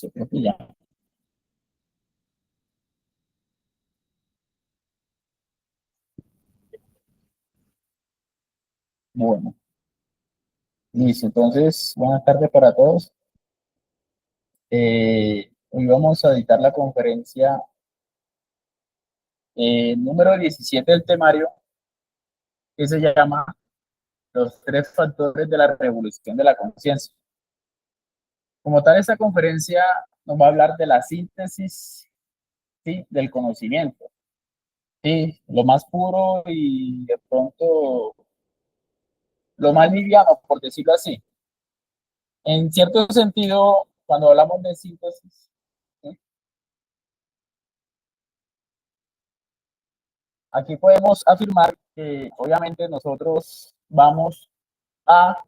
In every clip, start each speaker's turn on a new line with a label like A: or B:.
A: Listo, creo que ya. Bueno, listo. Entonces, buenas tardes para todos. Hoy vamos a editar la conferencia número 17 del temario, que se llama Los tres factores de la revolución de la conciencia. Como tal, esta conferencia nos va a hablar de la síntesis, ¿sí?, del conocimiento, ¿sí?, lo más puro y de pronto lo más liviano, por decirlo así. En cierto sentido, cuando hablamos de síntesis, ¿sí?, aquí podemos afirmar que obviamente nosotros vamos a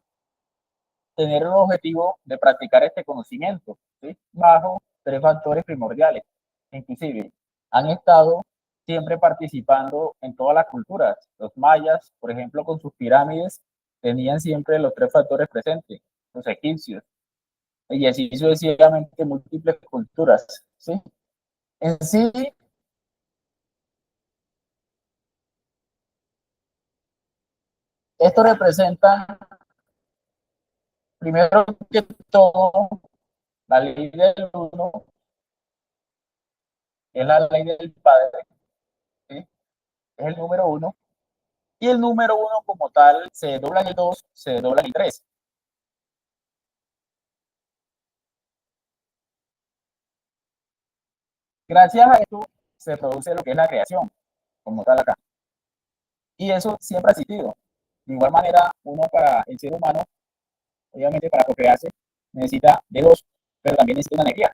A: tener el objetivo de practicar este conocimiento, ¿sí?, bajo tres factores primordiales. Inclusive han estado siempre participando en todas las culturas. Los mayas, por ejemplo, con sus pirámides, tenían siempre los tres factores presentes, los egipcios, y así sucesivamente múltiples culturas, ¿sí? En sí, esto representa, primero que todo, la ley del uno, es la ley del padre, ¿sí?, es el número uno, y el número uno como tal se dobla en dos, se dobla en tres. Gracias a esto se produce lo que es la creación, como tal acá. Y eso siempre ha existido. De igual manera, uno para el ser humano, obviamente para procrearse, necesita de dos, pero también necesita una energía.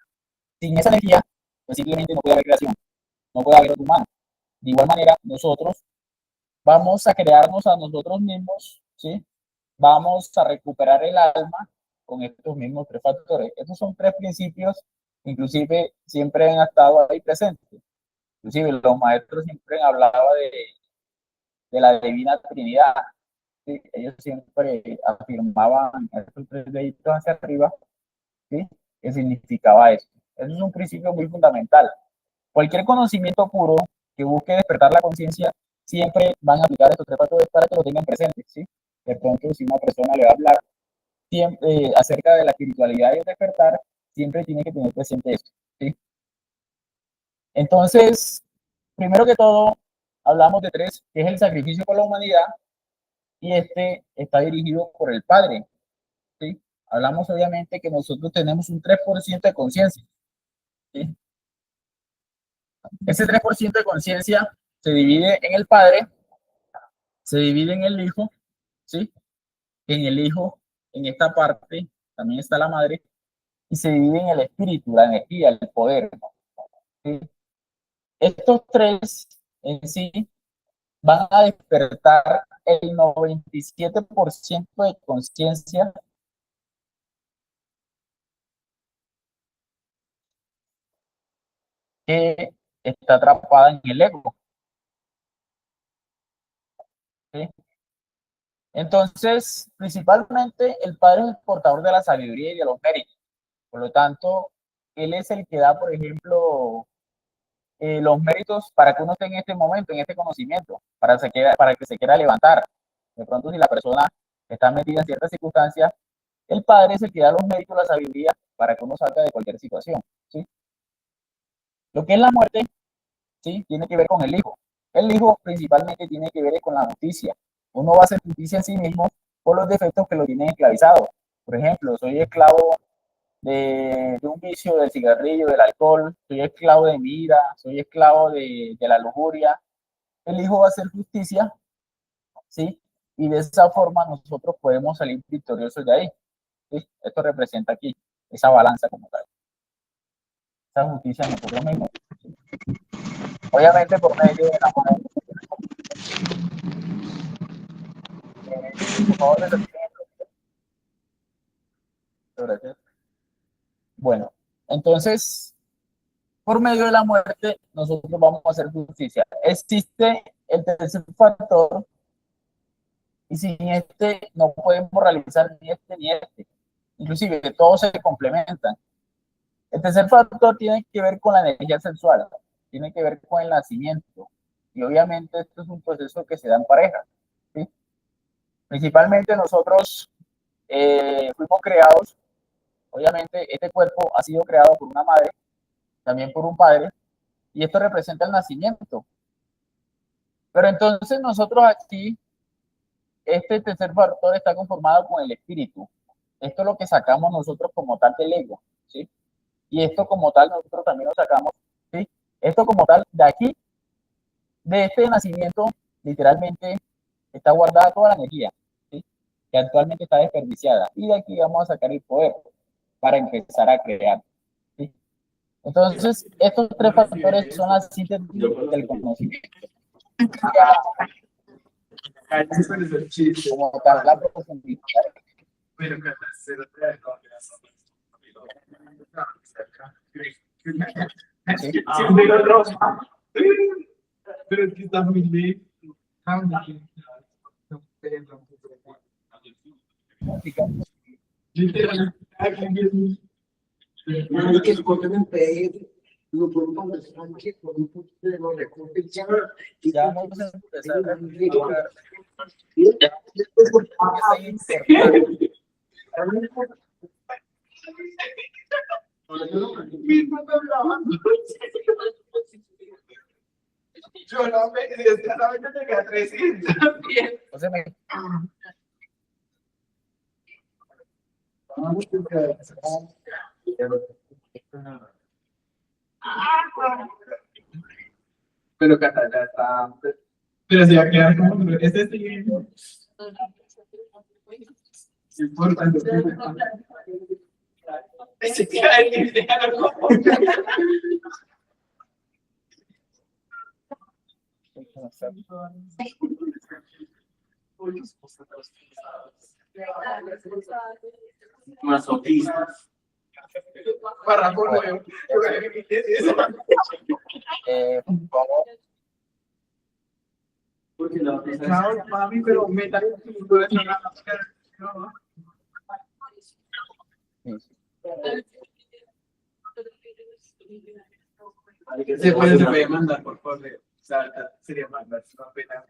A: Sin esa energía, pues simplemente no puede haber creación, no puede haber otro humano. De igual manera, nosotros vamos a crearnos a nosotros mismos, ¿sí? Vamos a recuperar el alma con estos mismos tres factores. Estos son tres principios, inclusive siempre han estado ahí presentes. Inclusive los maestros siempre han hablado de la divina Trinidad. ¿Sí? Ellos siempre afirmaban estos tres deditos hacia arriba, ¿sí?, que significaba eso. Eso es un principio muy fundamental. Cualquier conocimiento puro que busque despertar la conciencia, siempre van a aplicar estos tres factores para que lo tengan presente, ¿sí? De pronto, si una persona le va a hablar siempre, acerca de la espiritualidad y el despertar, siempre tiene que tener presente esto, ¿sí? Entonces, primero que todo, hablamos de tres, que es el sacrificio por la humanidad, y este está dirigido por el Padre, ¿sí? Hablamos obviamente que nosotros tenemos un 3% de conciencia, ¿sí? Ese 3% de conciencia se divide en el Padre, se divide en el Hijo, ¿sí? En el Hijo, en esta parte, también está la Madre, y se divide en el Espíritu, la energía, el poder, ¿sí? Estos tres en sí van a despertar el 97% de conciencia que está atrapada en el ego, ¿sí? Entonces, principalmente el Padre es el portador de la sabiduría y de los méritos. Por lo tanto, Él es el que da, por ejemplo, los méritos para que uno esté en este momento, en este conocimiento, para que se quiera levantar. De pronto, si la persona está metida en ciertas circunstancias, el Padre es el que da los méritos, la sabiduría, para que uno salga de cualquier situación, ¿sí? Lo que es la muerte, ¿sí?, tiene que ver con el Hijo. El Hijo principalmente tiene que ver con la justicia. Uno va a hacer justicia en sí mismo por los defectos que lo tienen esclavizado. Por ejemplo, soy esclavo de un vicio, del cigarrillo, del alcohol, soy esclavo de mi ira, soy esclavo de la lujuria. El Hijo va a hacer justicia, ¿sí? Y de esa forma nosotros podemos salir victoriosos de ahí, ¿sí? Esto representa aquí esa balanza como tal, esa justicia en nosotros mismos. Obviamente por medio de la mano, por favor, gracias. Bueno, entonces, por medio de la muerte, nosotros vamos a hacer justicia. Existe el tercer factor, y sin este no podemos realizar ni este ni este. Inclusive todos se complementan. El tercer factor tiene que ver con la energía sexual, tiene que ver con el nacimiento. Y obviamente esto es un proceso que se da en pareja. ¿Sí? Principalmente nosotros fuimos creados, obviamente este cuerpo ha sido creado por una madre, también por un padre, y esto representa el nacimiento. Pero entonces nosotros aquí, este tercer factor está conformado con el espíritu. Esto es lo que sacamos nosotros como tal del ego, ¿sí? Y esto como tal nosotros también lo sacamos, ¿sí? Esto como tal de aquí, de este nacimiento, literalmente está guardada toda la energía, ¿sí? Que actualmente está desperdiciada. Y de aquí vamos a sacar el poder para empezar a crear, ¿sí? Entonces, estos tres factores son la síntesis del conocimiento. Como tal, la profundidad. ¿Sí?
B: Pero es que está muy bien. Literalmente, aquí mismo.
C: Que escogen en PR, lo pueden conversar aquí con un poquito de los recortes ya.
A: Ya vamos a empezar a explicar
B: Yo no me desgraciadamente llegué a 300 bien.
A: o sea,
B: Pero Cata ya está. Pero se va a quedar como. Este sí. Importante. Se queda ahí, déjalo como.
C: Masoquistas.
B: Para por nuevo.
A: vamos,
C: Porque la
B: Claro, mami, pero meta el punto de esa. Se puede mandar por correo. O sea, sería mandar una pena.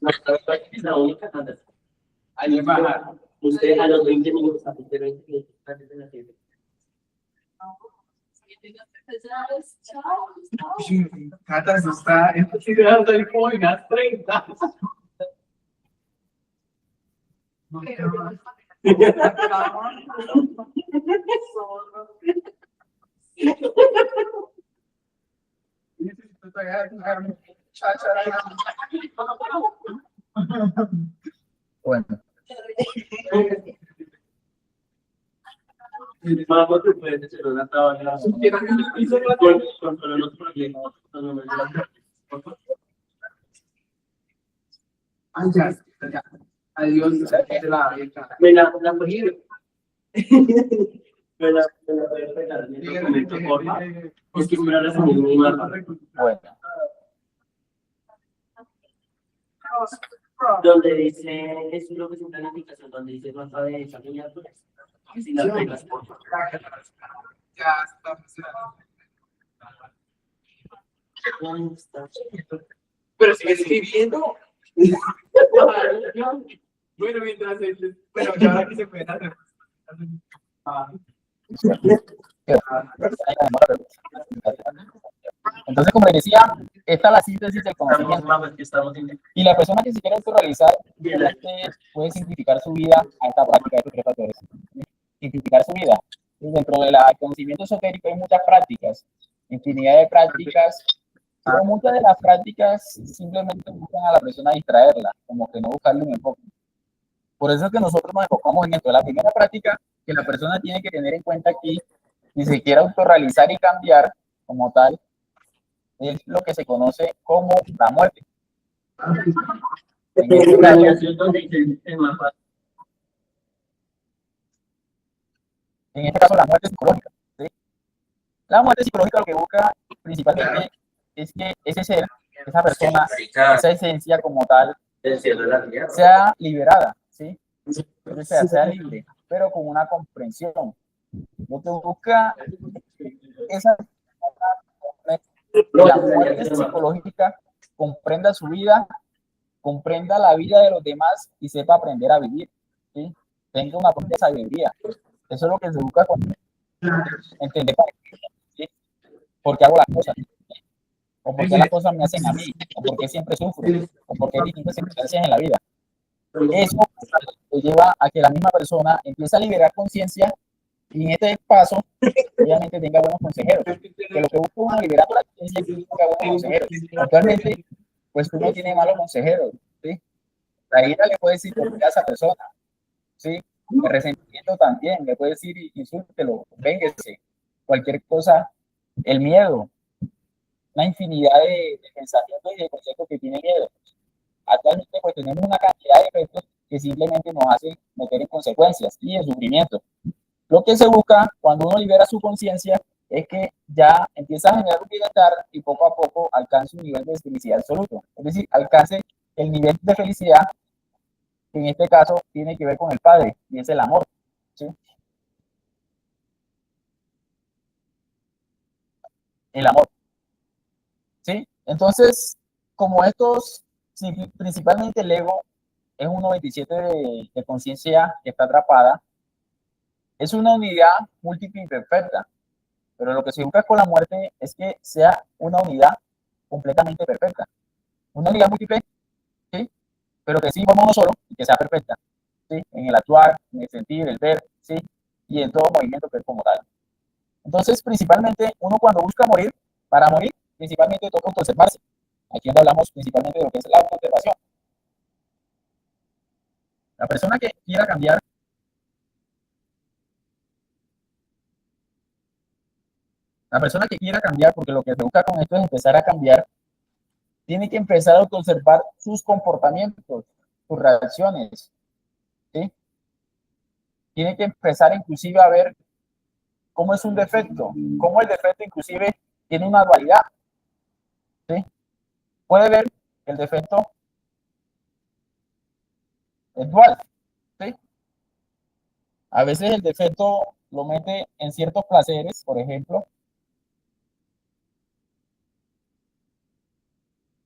A: entonces,
C: la única tanda.
B: Ahí baja.
C: Usted a los 20 minutos, a los 20 minutos antes de la tienda.
B: Cata asustada. Esto sí debe estar como en las 30. Necesito todavía dejarme chachara.
A: bueno,
C: Vamos, te puedes decir una tabla. Con los problemas.
B: Ay, ya. Adiós.
C: Me la cogí. Me la voy a pegar. Forma. Es que fuera la segunda más.
A: bueno.
C: Donde dice, es lo que es una aplicación donde dice cuánto de esa miniatura. Si las reglas, por favor.
B: Ya estamos. Pero sigue escribiendo. Bueno, mientras bueno, ya ahora que se pueden hacer.
A: Entonces, como les decía, esta es la síntesis del conocimiento. Y la persona que se quiere autorrealizar puede simplificar su vida a esta práctica de estos tres factores. Simplificar su vida. Y dentro del conocimiento esotérico hay muchas prácticas, infinidad de prácticas, pero muchas de las prácticas simplemente buscan a la persona distraerla, como que no buscarle un enfoque. Por eso es que nosotros nos enfocamos en esto. La primera práctica que la persona tiene que tener en cuenta aquí, si se quiere autorrealizar y cambiar como tal, es lo que se conoce como la muerte. En este caso, la muerte psicológica. ¿Sí? La muerte psicológica lo que busca principalmente es que ese ser esa persona, esa esencia como tal, sea liberada, ¿sí? O sea, sea libre, pero con una comprensión. Lo que busca esa que la muerte psicológica comprenda su vida, comprenda la vida de los demás y sepa aprender a vivir, ¿sí? Tenga una propia sabiduría. Eso es lo que se busca con entender ¿sí? por qué hago las cosas, o por qué las cosas me hacen a mí, o por qué siempre sufro, o por qué hay distintas circunstancias en la vida. Eso lleva a que la misma persona empiece a liberar conciencia y en este paso, obviamente, tenga buenos consejeros. Que lo que busca uno liberar la conciencia es que tenga buenos consejeros. Actualmente, pues uno tiene malos consejeros, ¿sí? La ira le puede decir por qué a esa persona, ¿sí? El resentimiento también, le puede decir insúltelo, véngase, cualquier cosa, el miedo, una infinidad de pensamientos y de conceptos que tiene miedo. Actualmente pues tenemos una cantidad de efectos que simplemente nos hacen meter en consecuencias y en sufrimiento. Lo que se busca cuando uno libera su conciencia es que ya empieza a generar un bienestar y poco a poco alcance un nivel de felicidad absoluto. Es decir, alcance el nivel de felicidad que en este caso tiene que ver con el Padre y es el amor, ¿sí? El amor, ¿sí? Entonces, como estos, sí, principalmente el ego es un 97 de conciencia que está atrapada, es una unidad múltiple y perfecta, pero lo que se busca con la muerte es que sea una unidad completamente perfecta. Una unidad múltiple, ¿sí? Pero que sí forma uno solo y que sea perfecta, ¿sí? En el actuar, en el sentir, el ver, ¿sí? Y en todo movimiento que es como tal. Entonces, principalmente, uno cuando busca morir, para morir, principalmente toca autoobservarse. Aquí donde hablamos principalmente de lo que es la autoobservación. La persona que quiera cambiar, la persona que quiera cambiar, porque lo que se busca con esto es empezar a cambiar, tiene que empezar a autoobservar sus comportamientos, sus reacciones, ¿sí? Tiene que empezar inclusive a ver cómo es un defecto, cómo el defecto inclusive tiene una dualidad, ¿sí? Puede ver que el defecto es dual, ¿sí? A veces el defecto lo mete en ciertos placeres, por ejemplo,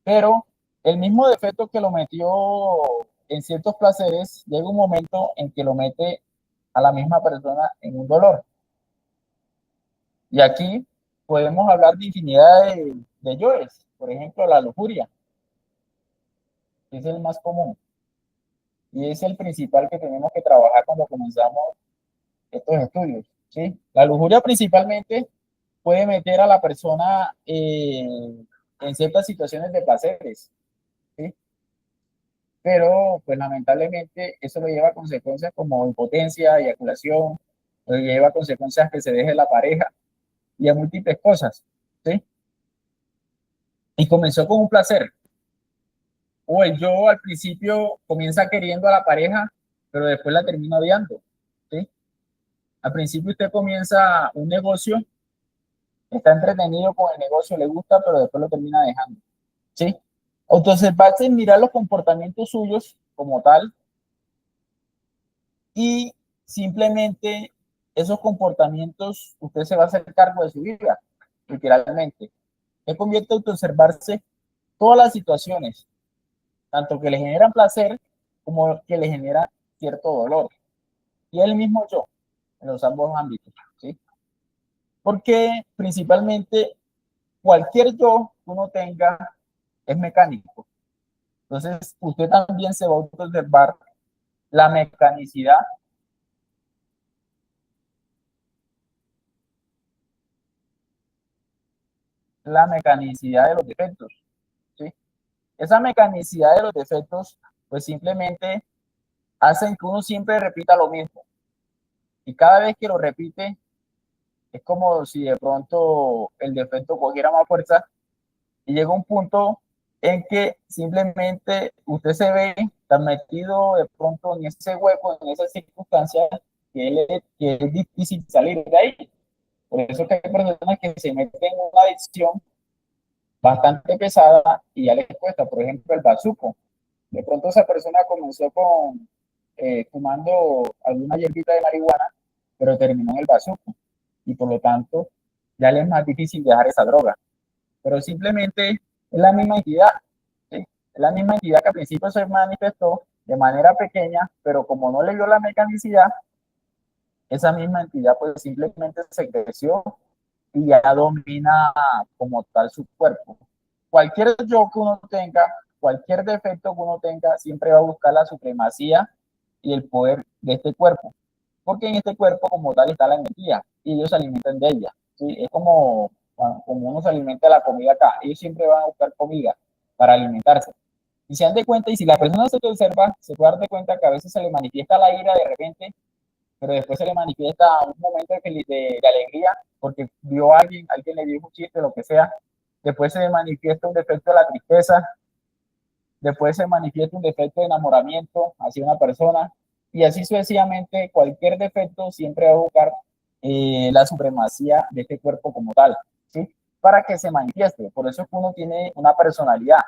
A: pero el mismo defecto que lo metió en ciertos placeres, llega un momento en que lo mete a la misma persona en un dolor. Y aquí podemos hablar de infinidad de yoes, por ejemplo, la lujuria, que es el más común y es el principal que tenemos que trabajar cuando comenzamos estos estudios, ¿sí? La lujuria principalmente puede meter a la persona en ciertas situaciones de placeres, ¿sí? Pero pues lamentablemente eso lo lleva a consecuencias como impotencia, eyaculación, lo lleva a consecuencias que se deje la pareja y a múltiples cosas, ¿sí? Y comenzó con un placer, o el yo al principio comienza queriendo a la pareja, pero después la termina odiando, ¿sí? Al principio usted comienza un negocio, está entretenido con el negocio, le gusta, pero después lo termina dejando, ¿sí? Autoobservarse, mirar los comportamientos suyos como tal y simplemente esos comportamientos usted se va a hacer cargo de su vida, literalmente. Es convierte a autoobservarse todas las situaciones, tanto que le generan placer como que le generan cierto dolor. Y el mismo yo, en los ambos ámbitos, ¿sí? Porque principalmente cualquier yo que uno tenga es mecánico. Entonces, usted también se va a observar la mecanicidad, la mecanicidad de los defectos, ¿sí? Esa mecanicidad de los defectos, pues simplemente hacen que uno siempre repita lo mismo. Y cada vez que lo repite, es como si de pronto el defecto cogiera más fuerza y llega un punto en que simplemente usted se ve tan metido de pronto en ese hueco, en esas circunstancias, que es difícil salir de ahí. Por eso que hay personas que se meten en una adicción bastante pesada y ya les cuesta. Por ejemplo, el bazuco. De pronto esa persona comenzó con fumando alguna hierbita de marihuana, pero terminó en el bazuco y por lo tanto ya le es más difícil dejar esa droga. Pero simplemente es la misma entidad, ¿sí? Es la misma entidad que al principio se manifestó de manera pequeña, pero como no le dio la mecanicidad, esa misma entidad pues simplemente se creció y ya domina como tal su cuerpo. Cualquier yo que uno tenga, cualquier defecto que uno tenga, siempre va a buscar la supremacía y el poder de este cuerpo, porque en este cuerpo como tal está la energía y ellos se alimentan de ella, ¿sí? Es como uno se alimenta de la comida acá, ellos siempre van a buscar comida para alimentarse. Y se dan de cuenta, y si la persona se observa, se puede dar de cuenta que a veces se le manifiesta la ira de repente, pero después se le manifiesta un momento de alegría porque vio a alguien le dijo un chiste, lo que sea. Después se manifiesta un defecto de la tristeza, después se manifiesta un defecto de enamoramiento hacia una persona, y así sucesivamente. Cualquier defecto siempre va a buscar la supremacía de este cuerpo como tal, ¿sí? Para que se manifieste. Por eso es que uno tiene una personalidad.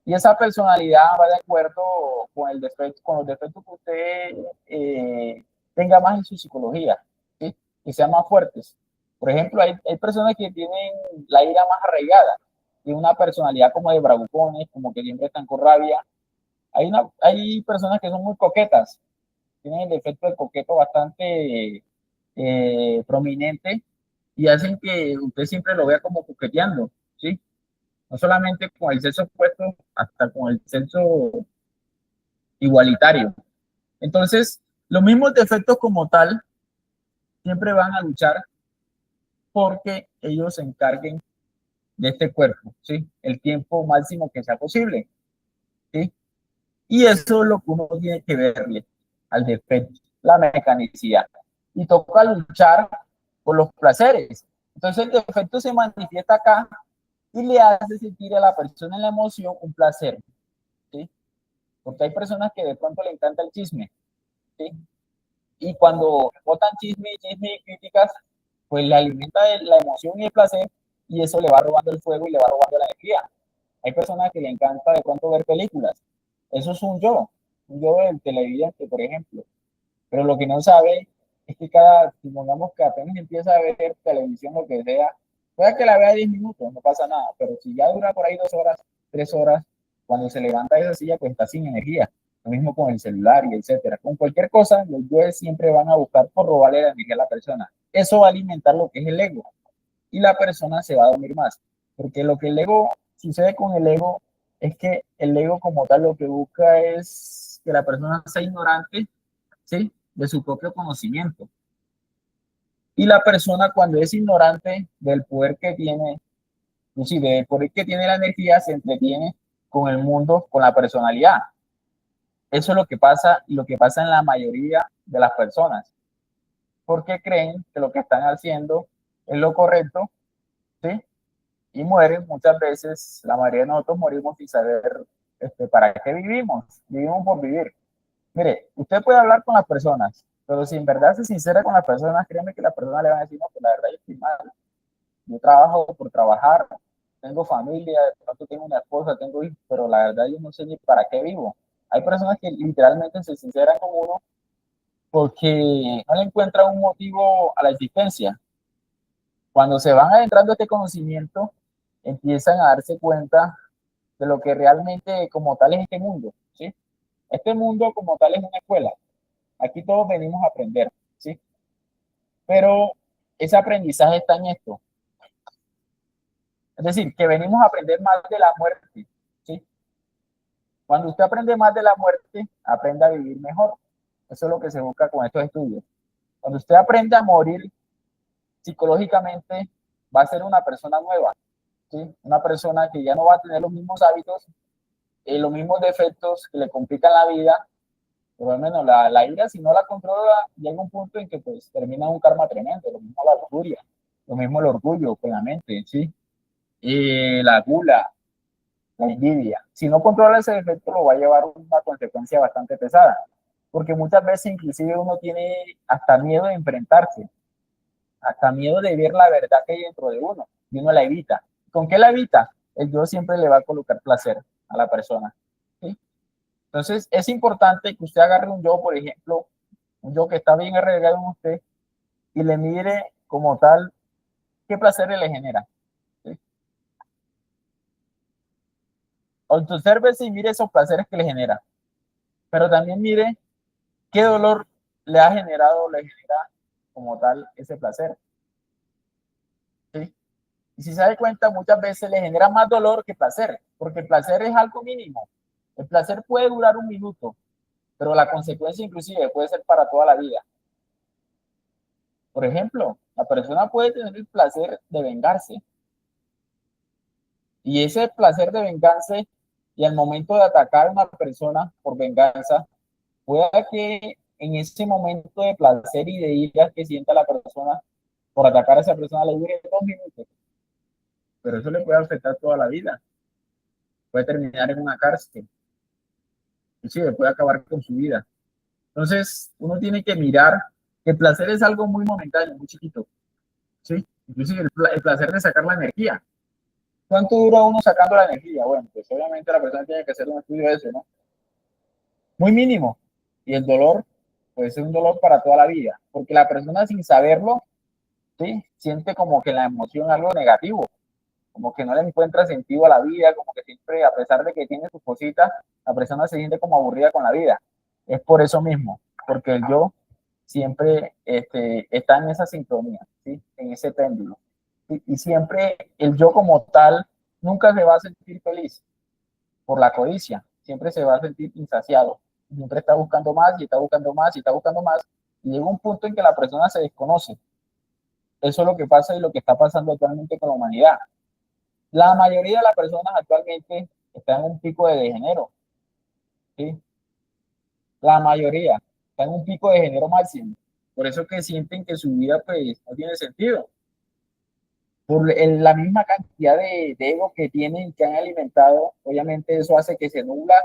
A: Y esa personalidad va de acuerdo con el defecto, con los defectos que usted tenga más en su psicología, ¿sí? Que sean más fuertes. Por ejemplo, hay personas que tienen la ira más arraigada, y una personalidad como de bravucones, como que siempre están con rabia. Hay personas que son muy coquetas, tienen el defecto de coqueto bastante prominente, y hacen que usted siempre lo vea como coqueteando, ¿sí? No solamente con el sexo opuesto, hasta con el sexo igualitario. Entonces, los mismos defectos como tal siempre van a luchar porque ellos se encarguen de este cuerpo, ¿sí? El tiempo máximo que sea posible, ¿sí? Y eso es lo que uno tiene que verle al defecto, la mecanicidad. Y toca luchar por los placeres. Entonces el defecto se manifiesta acá y le hace sentir a la persona en la emoción un placer, ¿sí? Porque hay personas que de pronto le encanta el chisme, ¿sí? Y cuando botan chisme y críticas, pues le alimenta la emoción y el placer, y eso le va robando el fuego y le va robando la energía. Hay personas que le encanta de pronto ver películas. Eso es un yo del televidente, por ejemplo. Pero lo que no sabe es que supongamos que apenas empieza a ver televisión, lo que sea, puede que la vea 10 minutos, no pasa nada, pero si ya dura por ahí 2 horas, 3 horas, cuando se levanta de esa silla, pues está sin energía. Lo mismo con el celular y etcétera. Con cualquier cosa, los yoes siempre van a buscar por robarle la energía a la persona. Eso va a alimentar lo que es el ego, y la persona se va a dormir más. Porque lo que el ego sucede con el ego es que el ego como tal lo que busca es que la persona sea ignorante, ¿sí? De su propio conocimiento. Y la persona cuando es ignorante del poder que tiene, inclusive del poder que tiene la energía, se entretiene con el mundo, con la personalidad. Eso es lo que pasa, y lo que pasa en la mayoría de las personas, porque creen que lo que están haciendo es lo correcto, ¿sí? Y mueren muchas veces. La mayoría de nosotros morimos sin saber para qué vivimos. Vivimos por vivir. Mire, usted puede hablar con las personas, pero si en verdad se sincera con las personas, créeme que las personas le van a decir, no, pues la verdad yo estoy mal. Yo trabajo por trabajar, tengo familia, de pronto tengo una esposa, tengo hijos, pero la verdad yo no sé ni para qué vivo. Hay personas que literalmente se sinceran con uno porque no le encuentran un motivo a la existencia. Cuando se van adentrando a este conocimiento, empiezan a darse cuenta de lo que realmente como tal es este mundo, ¿sí? Este mundo como tal es una escuela. Aquí todos venimos a aprender, ¿sí? Pero ese aprendizaje está en esto. Es decir, que venimos a aprender más de la muerte, ¿sí? Cuando usted aprende más de la muerte, aprende a vivir mejor. Eso es lo que se busca con estos estudios. Cuando usted aprende a morir psicológicamente, va a ser una persona nueva, ¿sí? Una persona que ya no va a tener los mismos hábitos, los mismos defectos que le complican la vida. Pero al menos la ira, si no la controla, llega un punto en que pues termina un karma tremendo. Lo mismo la lujuria, lo mismo el orgullo con la mente, ¿sí? La gula, la envidia. Si no controla ese defecto, lo va a llevar a una consecuencia bastante pesada. Porque muchas veces inclusive uno tiene hasta miedo de enfrentarse, hasta miedo de ver la verdad que hay dentro de uno, y uno la evita. ¿Con qué la evita? el yo siempre le va a colocar placer a la persona, ¿sí? Entonces, es importante que usted agarre un yo, por ejemplo, un yo que está bien arraigado en usted y le mire como tal qué placer le genera, ¿sí? Obsérvese y mire esos placeres que le genera, pero también mire qué dolor le ha generado, le genera como tal ese placer, ¿sí? Y si se da cuenta, muchas veces le genera más dolor que placer, porque el placer es algo mínimo. El placer puede durar un minuto, pero la consecuencia inclusive puede ser para toda la vida. Por ejemplo, la persona puede tener el placer de vengarse, y ese placer de vengarse y al momento de atacar a una persona por venganza, puede que en ese momento de placer y de ira que sienta la persona por atacar a esa persona le dure 2 minutos, pero eso le puede afectar toda la vida. Puede terminar en una cárcel, inclusive puede acabar con su vida. Entonces, uno tiene que mirar que el placer es algo muy momentáneo, muy chiquito, ¿sí? Inclusive el placer de sacar la energía. ¿Cuánto dura uno sacando la energía? Bueno, pues obviamente la persona tiene que hacer un estudio de eso, ¿no? Muy mínimo. Y el dolor, pues es un dolor para toda la vida, porque la persona sin saberlo, ¿sí? Siente como que la emoción es algo negativo, como que no le encuentra sentido a la vida, como que siempre, a pesar de que tiene sus cositas, la persona se siente como aburrida con la vida. Es por eso mismo, porque el yo siempre está en esa sintonía, ¿sí? En ese péndulo. ¿Sí? Y siempre el yo como tal nunca se va a sentir feliz por la codicia, siempre se va a sentir insaciado, siempre está buscando más y está buscando más y está buscando más, y llega un punto en que la persona se desconoce. Eso es lo que pasa y lo que está pasando actualmente con la humanidad. La mayoría de las personas actualmente están en un pico de degenero, ¿sí? La mayoría están en un pico de degenero máximo. Por eso que sienten que su vida pues no tiene sentido. Por la misma cantidad de ego que tienen, que han alimentado, obviamente eso hace que se nubla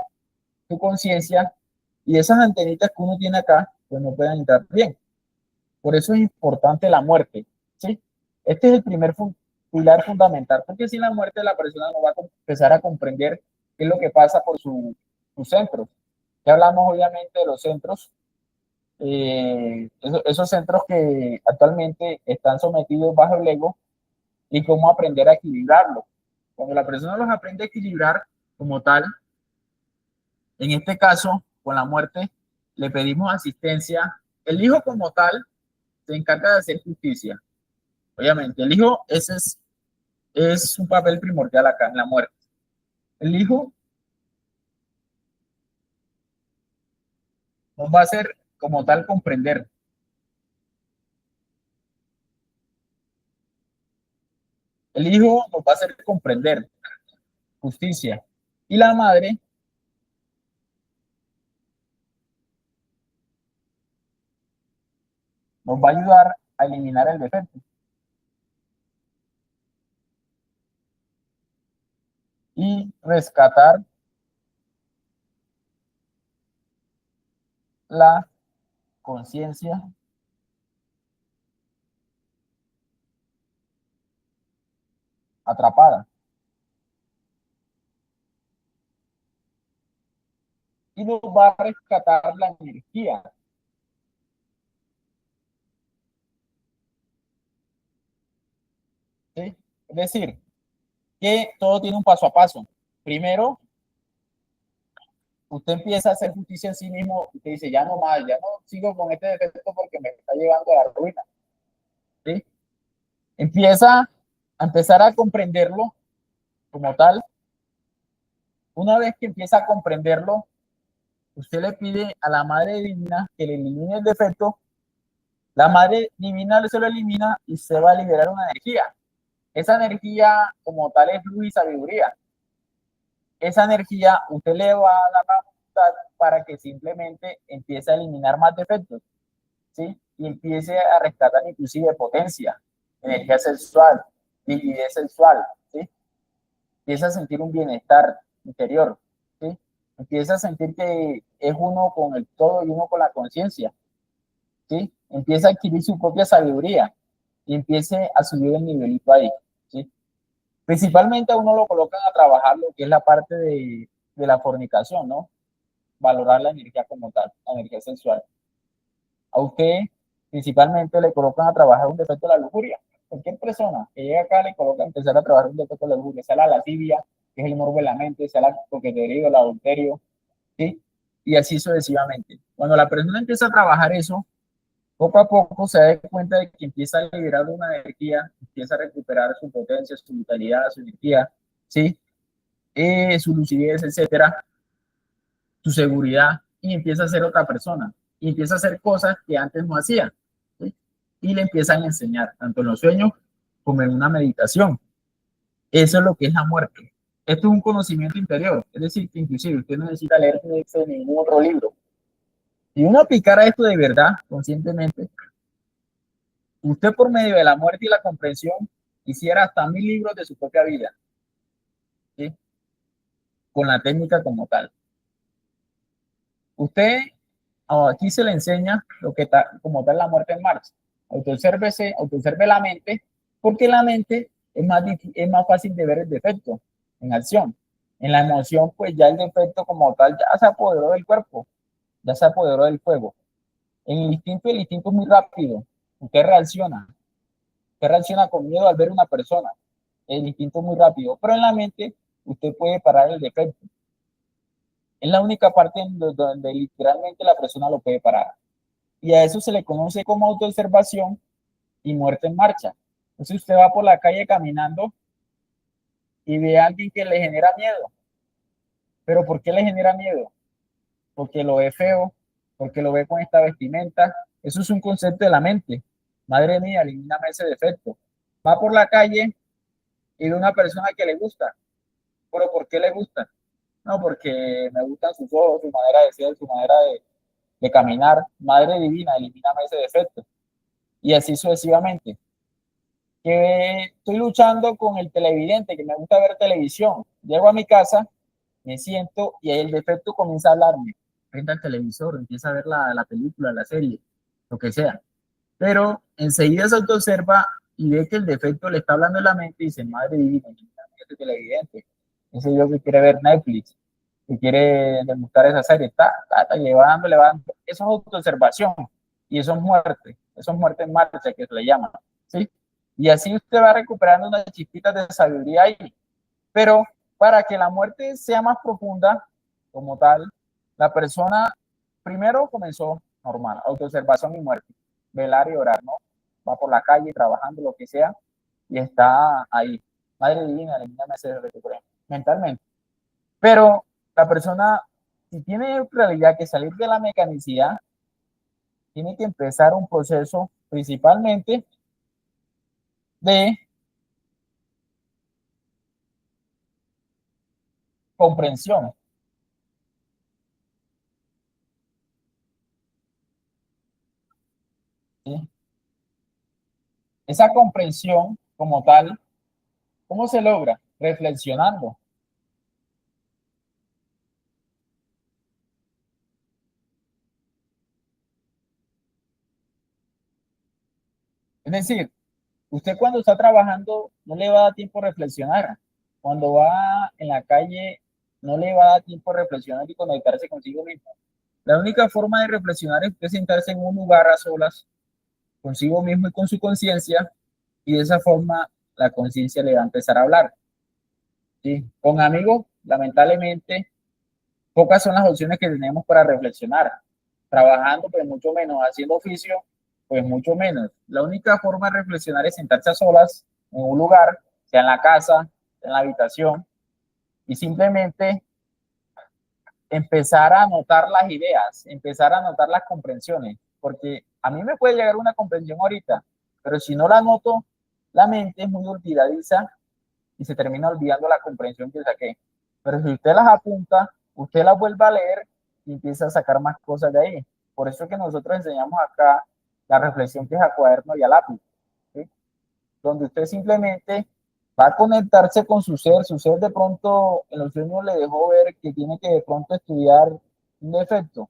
A: su conciencia y esas antenitas que uno tiene acá, pues no puedan entrar bien. Por eso es importante la muerte, ¿sí? Este es el primer pilar fundamental, porque sin la muerte la persona no va a empezar a comprender qué es lo que pasa por sus centros. Ya hablamos obviamente de los centros, esos centros que actualmente están sometidos bajo el ego y cómo aprender a equilibrarlo. Cuando la persona los aprende a equilibrar como tal, en este caso, con la muerte, le pedimos asistencia. El hijo como tal se encarga de hacer justicia. Obviamente, el hijo, ese es un papel primordial acá en la muerte. El hijo nos va a hacer como tal comprender. El hijo nos va a hacer comprender justicia. Y la madre nos va a ayudar a eliminar el defecto y rescatar la conciencia atrapada y nos va a rescatar la energía. ¿Sí? Es decir, que todo tiene un paso a paso. Primero, usted empieza a hacer justicia en sí mismo y te dice, ya no más, ya no sigo con este defecto porque me está llevando a la ruina. ¿Sí? Empieza a empezar a comprenderlo como tal. Una vez que empieza a comprenderlo, usted le pide a la Madre Divina que le elimine el defecto. La Madre Divina se lo elimina y se va a liberar una energía. Esa energía como tal es luz y sabiduría. Esa energía usted le va a dar la voluntad para que simplemente empiece a eliminar más defectos, ¿sí? Y empiece a rescatar inclusive potencia, energía sexual, liquidez sexual, ¿sí? Empieza a sentir un bienestar interior, ¿sí? Empieza a sentir que es uno con el todo y uno con la conciencia, ¿sí? Empieza a adquirir su propia sabiduría y empiece a subir el nivelito ahí, ¿sí? Principalmente a uno lo colocan a trabajar lo que es la parte de la fornicación, ¿no? Valorar la energía como tal, la energía sexual. A usted principalmente le colocan a trabajar un defecto de la lujuria. Cualquier persona que llegue acá le coloca a empezar a trabajar un defecto de la lujuria, sea la lascivia, que es el morbo de la mente, sea la coquetería, el adulterio, ¿sí? Y así sucesivamente. Cuando la persona empieza a trabajar eso, poco a poco se da cuenta de que empieza a liberar una energía, empieza a recuperar su potencia, su vitalidad, su energía, ¿sí? Su lucidez, etcétera, su seguridad, y empieza a ser otra persona, y empieza a hacer cosas que antes no hacía, ¿sí? Y le empiezan a enseñar, tanto en los sueños como en una meditación. Eso es lo que es la muerte. Esto es un conocimiento interior, es decir, que inclusive usted no necesita leer ningún otro libro. Si uno aplicara esto de verdad, conscientemente, usted por medio de la muerte y la comprensión hiciera hasta 1000 libros de su propia vida, ¿sí? Con la técnica como tal. Usted, aquí se le enseña lo que está como tal la muerte en marcha. Autoobserve la mente, porque la mente es más fácil de ver el defecto en acción. En la emoción, pues ya el defecto como tal ya se apoderó del cuerpo, ya se apoderó del fuego. En el instinto es muy rápido. Usted reacciona con miedo al ver una persona. El instinto es muy rápido, pero en la mente usted puede parar el defecto. Es la única parte donde literalmente la persona lo puede parar. Y a eso se le conoce como autoobservación y muerte en marcha. Entonces usted va por la calle caminando y ve a alguien que le genera miedo. ¿Pero por qué le genera miedo? Porque lo ve feo, porque lo ve con esta vestimenta. Eso es un concepto de la mente. Madre mía, elimíname ese defecto. Va por la calle y ve una persona que le gusta. ¿Pero por qué le gusta? No, porque me gustan sus ojos, su manera de ser, su manera de caminar. Madre divina, elimíname ese defecto. Y así sucesivamente. Que estoy luchando con el televidente, que me gusta ver televisión. Llego a mi casa, me siento y el defecto comienza a hablarme. Prenda el televisor, empieza a ver la película, la serie, lo que sea. Pero enseguida se autoobserva y ve que el defecto le está hablando en la mente y dice, madre divina, este televidente. Ese yo que quiere ver Netflix, que quiere demostrar esa serie, le va dando, le va dando. Eso es autoobservación y eso es muerte en marcha que se le llama, ¿sí? Y así usted va recuperando unas chispitas de sabiduría ahí. Pero para que la muerte sea más profunda, como tal, la persona primero comenzó normal, autoobservación y muerte, velar y orar, ¿no? Va por la calle trabajando, lo que sea, y está ahí. Madre divina, elimíname ese recupero mentalmente. Pero la persona, si tiene en realidad que salir de la mecanicidad, tiene que empezar un proceso principalmente de comprensión, ¿sí? Esa comprensión como tal, ¿cómo se logra? Reflexionando. Es decir, usted cuando está trabajando no le va a dar tiempo a reflexionar. Cuando va en la calle no le va a dar tiempo a reflexionar y conectarse consigo mismo. La única forma de reflexionar es usted sentarse en un lugar a solas consigo mismo y con su conciencia, y de esa forma la conciencia le va a empezar a hablar, ¿sí? Con amigos, lamentablemente, pocas son las opciones que tenemos para reflexionar. Trabajando, pues mucho menos. Haciendo oficio, pues mucho menos. La única forma de reflexionar es sentarse a solas en un lugar, sea en la casa, en la habitación, y simplemente empezar a anotar las ideas, empezar a anotar las comprensiones, porque a mí me puede llegar una comprensión ahorita, pero si no la anoto, la mente es muy olvidadiza y se termina olvidando la comprensión que saqué. Pero si usted las apunta, usted las vuelve a leer y empieza a sacar más cosas de ahí. Por eso es que nosotros enseñamos acá la reflexión que es a cuaderno y a lápiz, ¿sí? Donde usted simplemente va a conectarse con su ser de pronto en los sueños le dejó ver que tiene que de pronto estudiar un defecto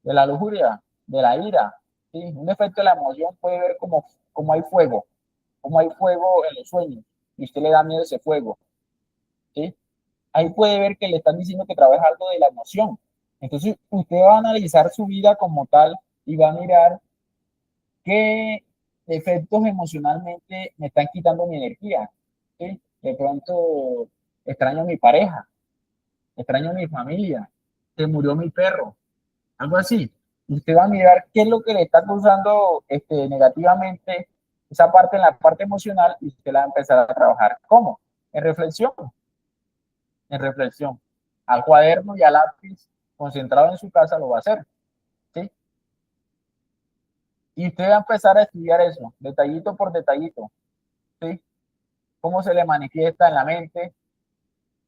A: de la lujuria, de la ira, ¿sí? Un defecto de la emoción puede ver como hay fuego en los sueños. y usted le da miedo ese fuego, ¿sí? Ahí puede ver que le están diciendo que trabaja algo de la emoción. Entonces, usted va a analizar su vida como tal y va a mirar qué efectos emocionalmente me están quitando mi energía, ¿sí? De pronto, extraño a mi pareja, extraño a mi familia, se murió mi perro, algo así. Usted va a mirar qué es lo que le está causando negativamente esa parte en la parte emocional y usted la va a empezar a trabajar. ¿Cómo? En reflexión, en reflexión. Al cuaderno y al lápiz, concentrado en su casa, lo va a hacer, ¿sí? Y usted va a empezar a estudiar eso, detallito por detallito, ¿sí? Cómo se le manifiesta en la mente,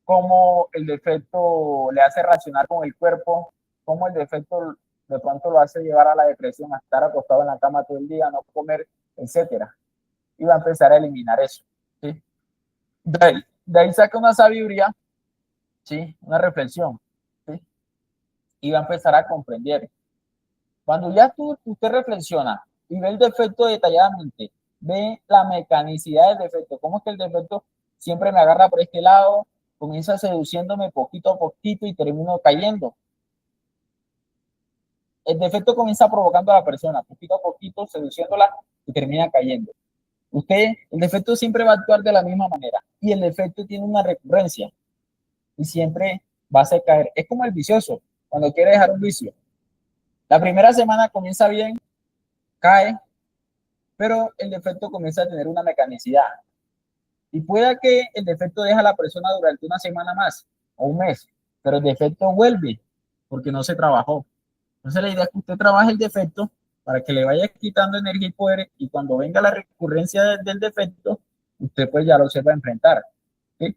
A: cómo el defecto le hace reaccionar con el cuerpo, cómo el defecto de pronto lo hace llevar a la depresión, a estar acostado en la cama todo el día, no comer, etcétera. Y va a empezar a eliminar eso, ¿sí? De ahí saca una sabiduría, ¿sí? Una reflexión, ¿sí? Y va a empezar a comprender. Cuando ya usted reflexiona y ve el defecto detalladamente, ve la mecanicidad del defecto, cómo es que el defecto siempre me agarra por este lado, comienza seduciéndome poquito a poquito y termino cayendo. El defecto comienza provocando a la persona, poquito a poquito, seduciéndola y termina cayendo. El defecto siempre va a actuar de la misma manera y el defecto tiene una recurrencia y siempre va a hacer caer. Es como el vicioso, cuando quiere dejar un vicio. La primera semana comienza bien, cae, pero el defecto comienza a tener una mecanicidad. Y pueda que el defecto deja a la persona durante una semana más o un mes, pero el defecto vuelve porque no se trabajó. Entonces la idea es que usted trabaje el defecto para que le vaya quitando energía y poder y cuando venga la recurrencia del defecto, usted pues ya lo sepa enfrentar, ¿sí?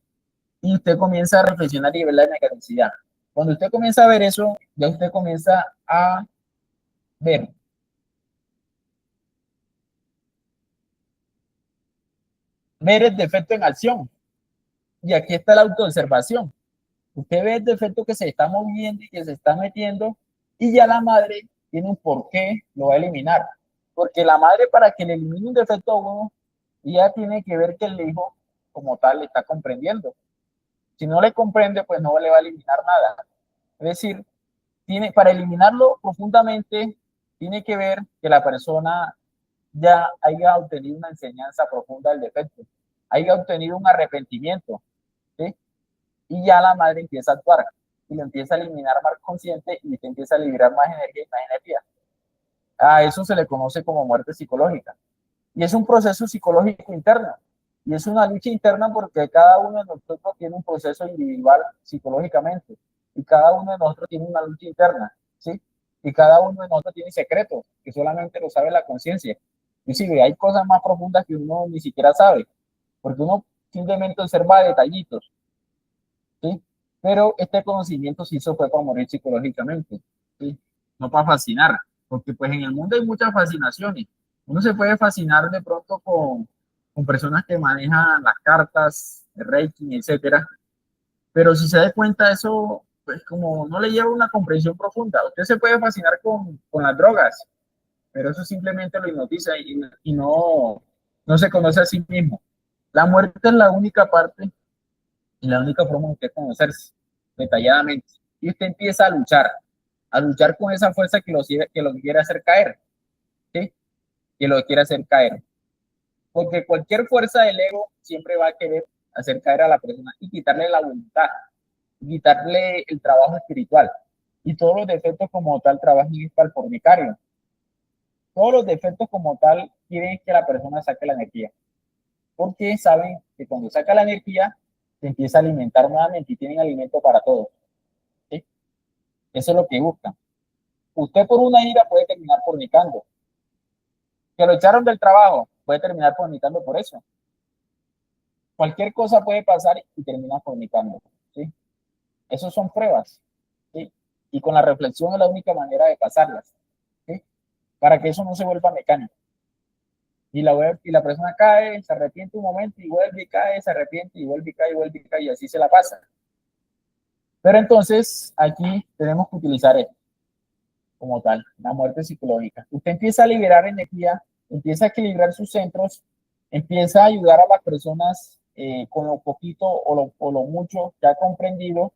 A: Y usted comienza a reflexionar y ver la mecanicidad. Cuando usted comienza a ver eso, ya usted comienza a ver el defecto en acción. Y aquí está la autoobservación. Usted ve el defecto que se está moviendo y que se está metiendo y ya la madre tiene un porqué, lo va a eliminar. Porque la madre para que le elimine un defecto a uno, ella tiene que ver que el hijo como tal le está comprendiendo. Si no le comprende, pues no le va a eliminar nada. Es decir, para eliminarlo profundamente, tiene que ver que la persona ya haya obtenido una enseñanza profunda del defecto, haya obtenido un arrepentimiento, ¿sí? Y ya la madre empieza a actuar y lo empieza a eliminar más consciente y te empieza a liberar más energía y más energía. A eso se le conoce como muerte psicológica. Y es un proceso psicológico interno. Y es una lucha interna porque cada uno de nosotros tiene un proceso individual psicológicamente. Y cada uno de nosotros tiene una lucha interna, ¿sí? Y cada uno de nosotros tiene secretos que solamente lo sabe la conciencia. Inclusive hay cosas más profundas que uno ni siquiera sabe, porque uno simplemente observa detallitos, ¿sí? Pero este conocimiento sí se fue para morir psicológicamente, ¿sí? No para fascinar, porque pues en el mundo hay muchas fascinaciones. Uno se puede fascinar de pronto con personas que manejan las cartas, el Reiki, etcétera, pero si se da cuenta eso, pues como no le lleva una comprensión profunda. Usted se puede fascinar con las drogas, pero eso simplemente lo hipnotiza y no se conoce a sí mismo. La muerte es la única parte y la única forma de usted conocerse detalladamente. Y usted empieza a luchar con esa fuerza que lo quiere hacer caer, ¿sí? Que lo quiere hacer caer. Porque cualquier fuerza del ego siempre va a querer hacer caer a la persona y quitarle la voluntad, quitarle el trabajo espiritual. Y todos los defectos como tal trabajan para el fornicario. Todos los defectos como tal quieren que la persona saque la energía. Porque saben que cuando saca la energía se empieza a alimentar nuevamente y tienen alimento para todos, ¿sí? Eso es lo que buscan. Usted por una ira puede terminar fornicando. Que lo echaron del trabajo, puede terminar fornicando por eso. Cualquier cosa puede pasar y termina fornicando, ¿sí? Esas son pruebas, ¿sí? Y con la reflexión es la única manera de pasarlas, ¿sí? Para que eso no se vuelva mecánico. Y la persona cae, se arrepiente un momento y vuelve y cae, se arrepiente y vuelve y cae, y vuelve y cae, y así se la pasa. Pero entonces aquí tenemos que utilizar esto como tal, la muerte psicológica. Usted empieza a liberar energía, empieza a equilibrar sus centros, empieza a ayudar a las personas con lo poquito o lo mucho que ha comprendido,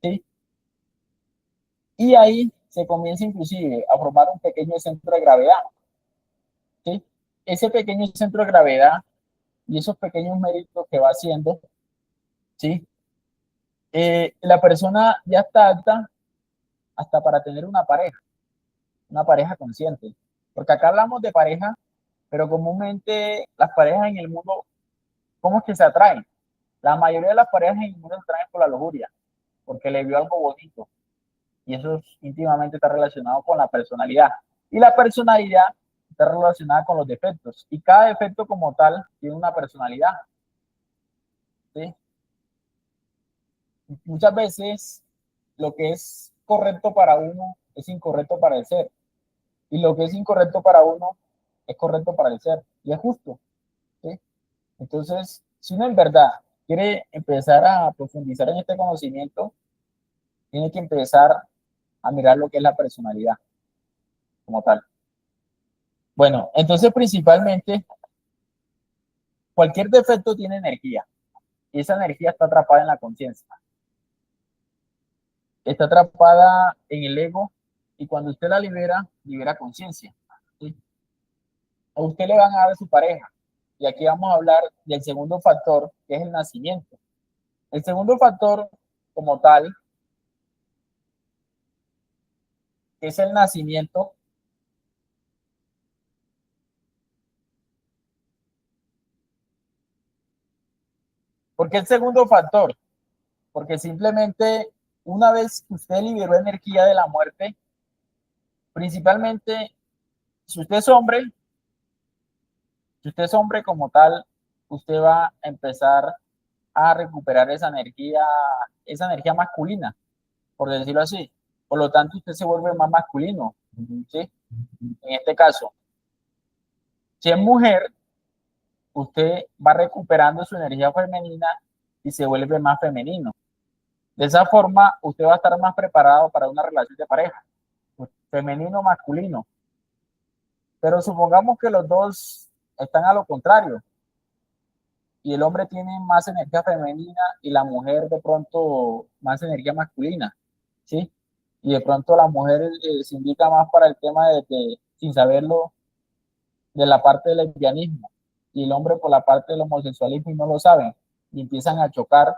A: ¿sí? Y ahí se comienza inclusive a formar un pequeño centro de gravedad, ¿sí? Ese pequeño centro de gravedad y esos pequeños méritos que va haciendo, ¿sí? La persona ya está apta hasta para tener una pareja consciente. Porque acá hablamos de pareja, pero comúnmente las parejas en el mundo, ¿cómo es que se atraen? La mayoría de las parejas en el mundo se atraen por la lujuria, porque le vio algo bonito. Y eso íntimamente está relacionado con la personalidad. Y la personalidad está relacionada con los defectos. Y cada defecto como tal tiene una personalidad, ¿sí? Muchas veces lo que es correcto para uno es incorrecto para el ser. Y lo que es incorrecto para uno es correcto para el ser. Y es justo, ¿sí? Entonces, si uno en verdad quiere empezar a profundizar en este conocimiento, tiene que empezar a mirar lo que es la personalidad como tal. Bueno, entonces principalmente cualquier defecto tiene energía y esa energía está atrapada en la conciencia, está atrapada en el ego y cuando usted la libera, libera conciencia, ¿sí? A usted le van a dar su pareja y aquí vamos a hablar del segundo factor que es el nacimiento. El segundo factor como tal es el nacimiento. ¿Por qué el segundo factor? Porque simplemente una vez que usted liberó energía de la muerte, principalmente si usted es hombre, si usted es hombre como tal, usted va a empezar a recuperar esa energía masculina, por decirlo así. Por lo tanto, usted se vuelve más masculino, ¿sí? En este caso, si es mujer, usted va recuperando su energía femenina y se vuelve más femenino. De esa forma, usted va a estar más preparado para una relación de pareja, femenino masculino. Pero supongamos que los dos están a lo contrario y el hombre tiene más energía femenina y la mujer de pronto más energía masculina, ¿sí? Y de pronto la mujer se indica más para el tema sin saberlo, de la parte del lesbianismo y el hombre por la parte del homosexualismo y no lo saben y empiezan a chocar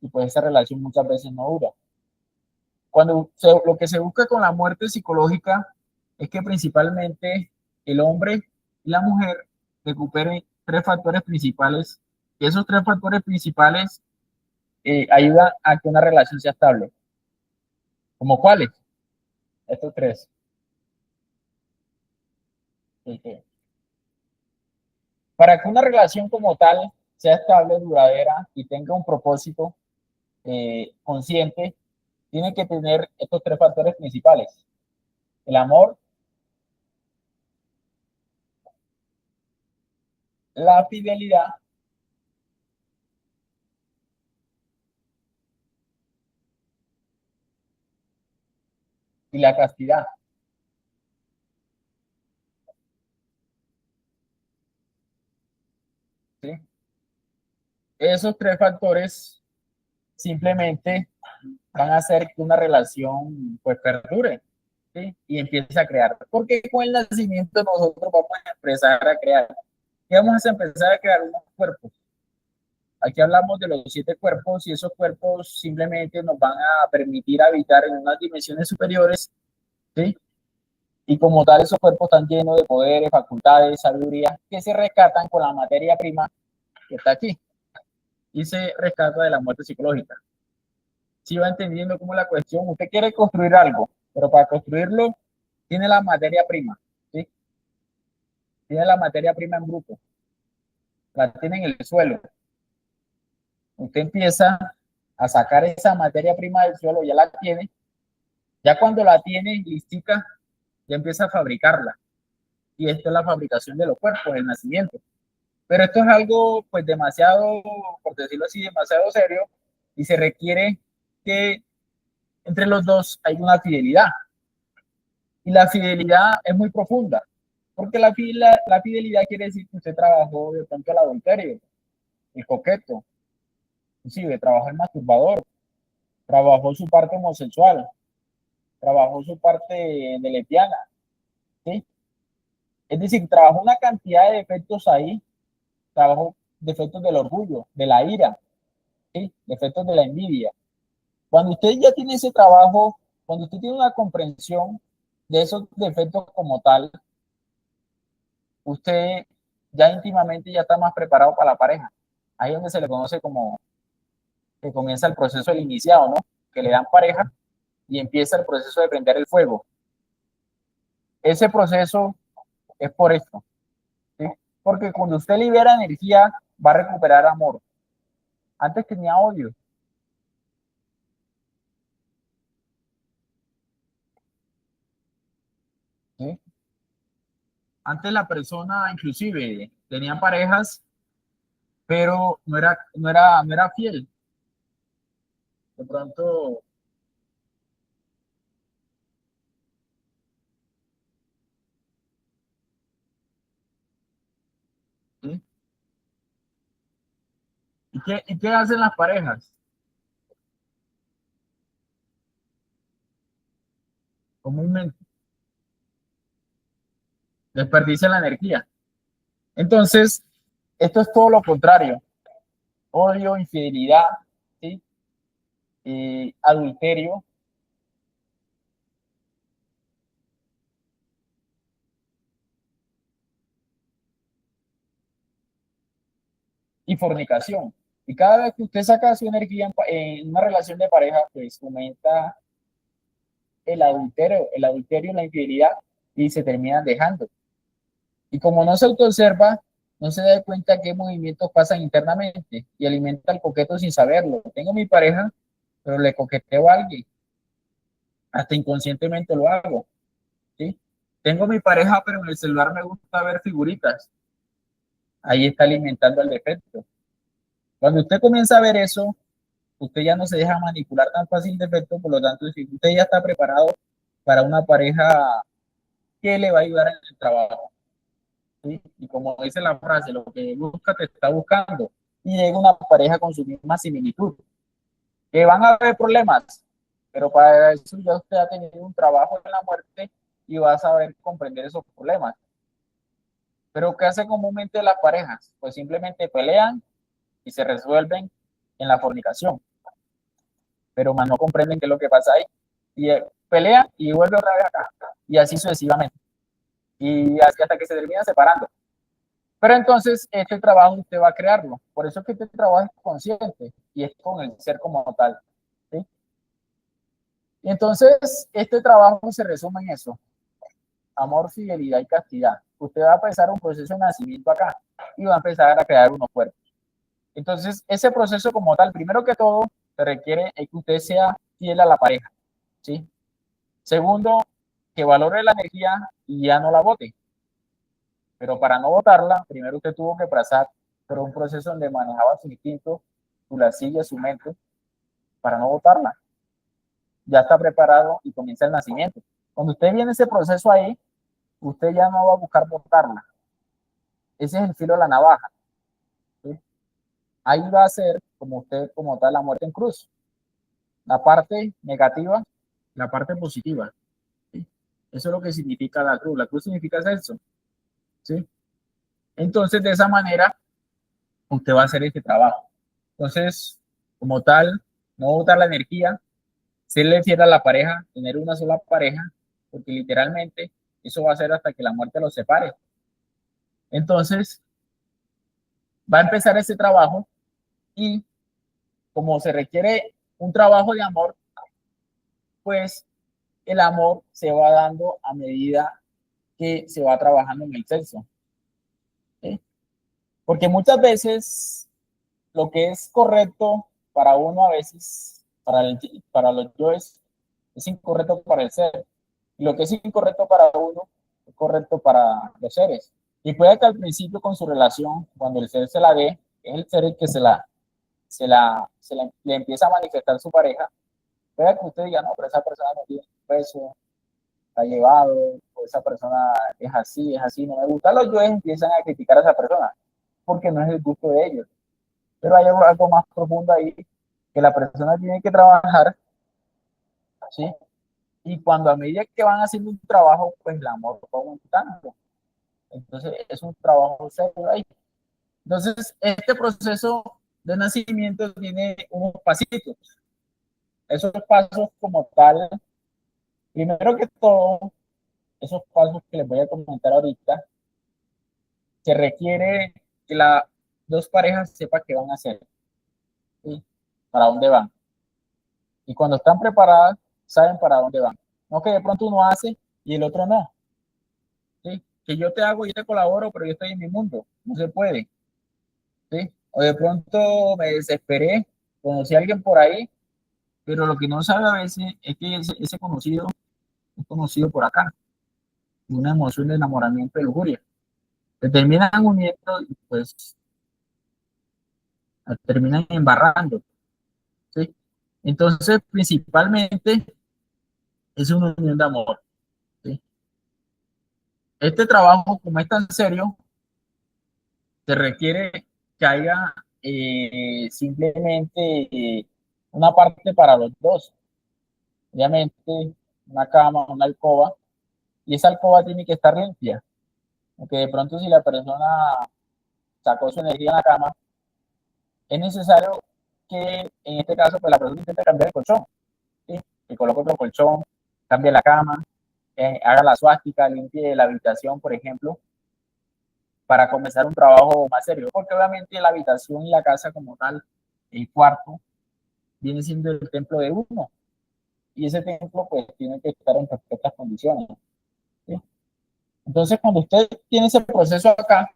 A: y pues esa relación muchas veces no dura. Lo que se busca con la muerte psicológica es que principalmente el hombre y la mujer recuperen tres factores principales y esos tres factores principales ayudan a que una relación sea estable. ¿Como cuáles? Estos tres. Okay. Para que una relación como tal sea estable, duradera y tenga un propósito consciente, tiene que tener estos tres factores principales. El amor, la fidelidad y la castidad. ¿Sí? Esos tres factores simplemente van a hacer que una relación pues perdure, ¿sí? Y empiece a crear. Porque con el nacimiento nosotros vamos a empezar a crear. Y vamos a empezar a crear unos cuerpos. Aquí hablamos de los 7 cuerpos y esos cuerpos simplemente nos van a permitir habitar en unas dimensiones superiores, ¿sí? Y como tal, esos cuerpos están llenos de poderes, facultades, sabiduría que se rescatan con la materia prima que está aquí y se rescata de la muerte psicológica. Si va entendiendo cómo es la cuestión, usted quiere construir algo, pero para construirlo tiene la materia prima, ¿sí? Tiene la materia prima en bruto, la tiene en el suelo. Usted empieza a sacar esa materia prima del suelo, ya la tiene, ya cuando la tiene listica, ya empieza a fabricarla. Y esto es la fabricación de los cuerpos, el nacimiento. Pero esto es algo, pues, demasiado, por decirlo así, demasiado serio y se requiere que entre los dos hay una fidelidad. Y la fidelidad es muy profunda, porque la fidelidad quiere decir que usted trabajó de pronto al adulterio, el coqueto, inclusive trabajó el masturbador, trabajó su parte homosexual, trabajó su parte de lesbiana, ¿sí? Es decir, trabajó una cantidad de defectos ahí, trabajó defectos del orgullo, de la ira, ¿sí? Defectos de la envidia. Cuando usted ya tiene ese trabajo, cuando usted tiene una comprensión de esos defectos como tal, usted ya íntimamente ya está más preparado para la pareja. Ahí es donde se le conoce como que comienza el proceso del iniciado, ¿no? Que le dan pareja y empieza el proceso de prender el fuego. Ese proceso es por esto, ¿sí? Porque cuando usted libera energía, va a recuperar amor. Antes tenía odio. ¿Sí? Antes la persona, inclusive, tenía parejas, pero no era fiel. De pronto, ¿sí? Y qué hacen las parejas? Comúnmente desperdician la energía. Entonces, esto es todo lo contrario. Odio, infidelidad, ¿sí? Adulterio y fornicación. Y cada vez que usted saca su energía en una relación de pareja, pues aumenta el adulterio, la infidelidad y se terminan dejando. Y como no se autoobserva, no se da cuenta qué movimientos pasan internamente y alimenta el coqueto sin saberlo. Tengo mi pareja, pero le coqueteo a alguien, hasta inconscientemente lo hago, ¿sí? Tengo mi pareja, pero en el celular me gusta ver figuritas. Ahí está alimentando el defecto. Cuando usted comienza a ver eso, usted ya no se deja manipular tan fácil de efecto, por lo tanto, si usted ya está preparado para una pareja que le va a ayudar en el trabajo, ¿sí? Y como dice la frase, lo que busca te está buscando, y llega una pareja con su misma similitud, que van a haber problemas, pero para eso ya usted ha tenido un trabajo en la muerte y va a saber comprender esos problemas. Pero ¿qué hace comúnmente las parejas? Pues simplemente pelean y se resuelven en la fornicación, pero más no comprenden qué es lo que pasa ahí. Y pelea y vuelve otra vez acá, y así sucesivamente. Y así hasta que se termina separando. Pero entonces este trabajo usted va a crearlo. Por eso es que este trabajo es consciente y es con el ser como tal. ¿Sí? Y entonces este trabajo se resume en eso. Amor, fidelidad y castidad. Usted va a empezar un proceso de nacimiento acá y va a empezar a crear unos cuerpos. Entonces ese proceso como tal, primero que todo, se requiere que usted sea fiel a la pareja. ¿Sí? Segundo, que valore la energía y ya no la bote. Pero para no botarla, primero usted tuvo que pasar por un proceso donde manejaba su instinto, su lascivia, su mente, para no botarla. Ya está preparado y comienza el nacimiento. Cuando usted viene ese proceso ahí, usted ya no va a buscar botarla. Ese es el filo de la navaja. ¿Sí? Ahí va a ser, como usted, como tal, la muerte en cruz. La parte negativa, la parte positiva. ¿Sí? Eso es lo que significa la cruz. La cruz significa eso. ¿Sí? Entonces, de esa manera, usted va a hacer este trabajo. Entonces, como tal, no botar la energía, serle fiel a la pareja, tener una sola pareja, porque literalmente eso va a ser hasta que la muerte los separe. Entonces, va a empezar ese trabajo y como se requiere un trabajo de amor, pues el amor se va dando a medida que se va trabajando en el sexo. ¿Sí? Porque muchas veces lo que es correcto para uno a veces, para los yo es incorrecto para el ser. Y lo que es incorrecto para uno es correcto para los seres. Y puede que al principio con su relación, cuando el ser se la ve, es el ser el que le empieza a manifestar su pareja, puede que usted diga, no, pero esa persona no tiene peso, está llevado, o esa persona es así, no me gusta. Los yoes empiezan a criticar a esa persona, porque no es el gusto de ellos. Pero hay algo más profundo ahí que la persona tiene que trabajar, ¿sí? Y cuando a medida que van haciendo un trabajo, pues el amor va aumentando. Entonces es un trabajo serio ahí. Entonces, este proceso de nacimiento tiene unos pasitos. Esos pasos como tal, primero que todo, esos pasos que les voy a comentar ahorita, se requiere que las dos parejas sepan qué van a hacer, ¿sí? Para dónde van. Y cuando están preparadas, saben para dónde van. No que de pronto uno hace y el otro no, ¿sí? Que yo te hago, yo te colaboro, pero yo estoy en mi mundo. No se puede, ¿sí? O de pronto me desesperé, conocí a alguien por ahí, pero lo que no sabe a veces es que ese conocido es conocido por acá, una emoción de enamoramiento, de lujuria. Se terminan uniendo y pues terminan embarrando, ¿sí? Entonces, principalmente es una unión de amor, ¿sí? Este trabajo, como es tan serio, se requiere que haya simplemente una parte para los dos, obviamente una cama, una alcoba, y esa alcoba tiene que estar limpia, porque de pronto si la persona sacó su energía en la cama, es necesario que en este caso pues la persona intente cambiar el colchón, ¿sí? Que coloque otro colchón, cambie la cama, haga la suástica, limpie la habitación, por ejemplo, para comenzar un trabajo más serio, porque obviamente la habitación y la casa como tal, el cuarto, viene siendo el templo de uno, y ese templo pues tiene que estar en perfectas condiciones, ¿sí? Entonces cuando usted tiene ese proceso acá,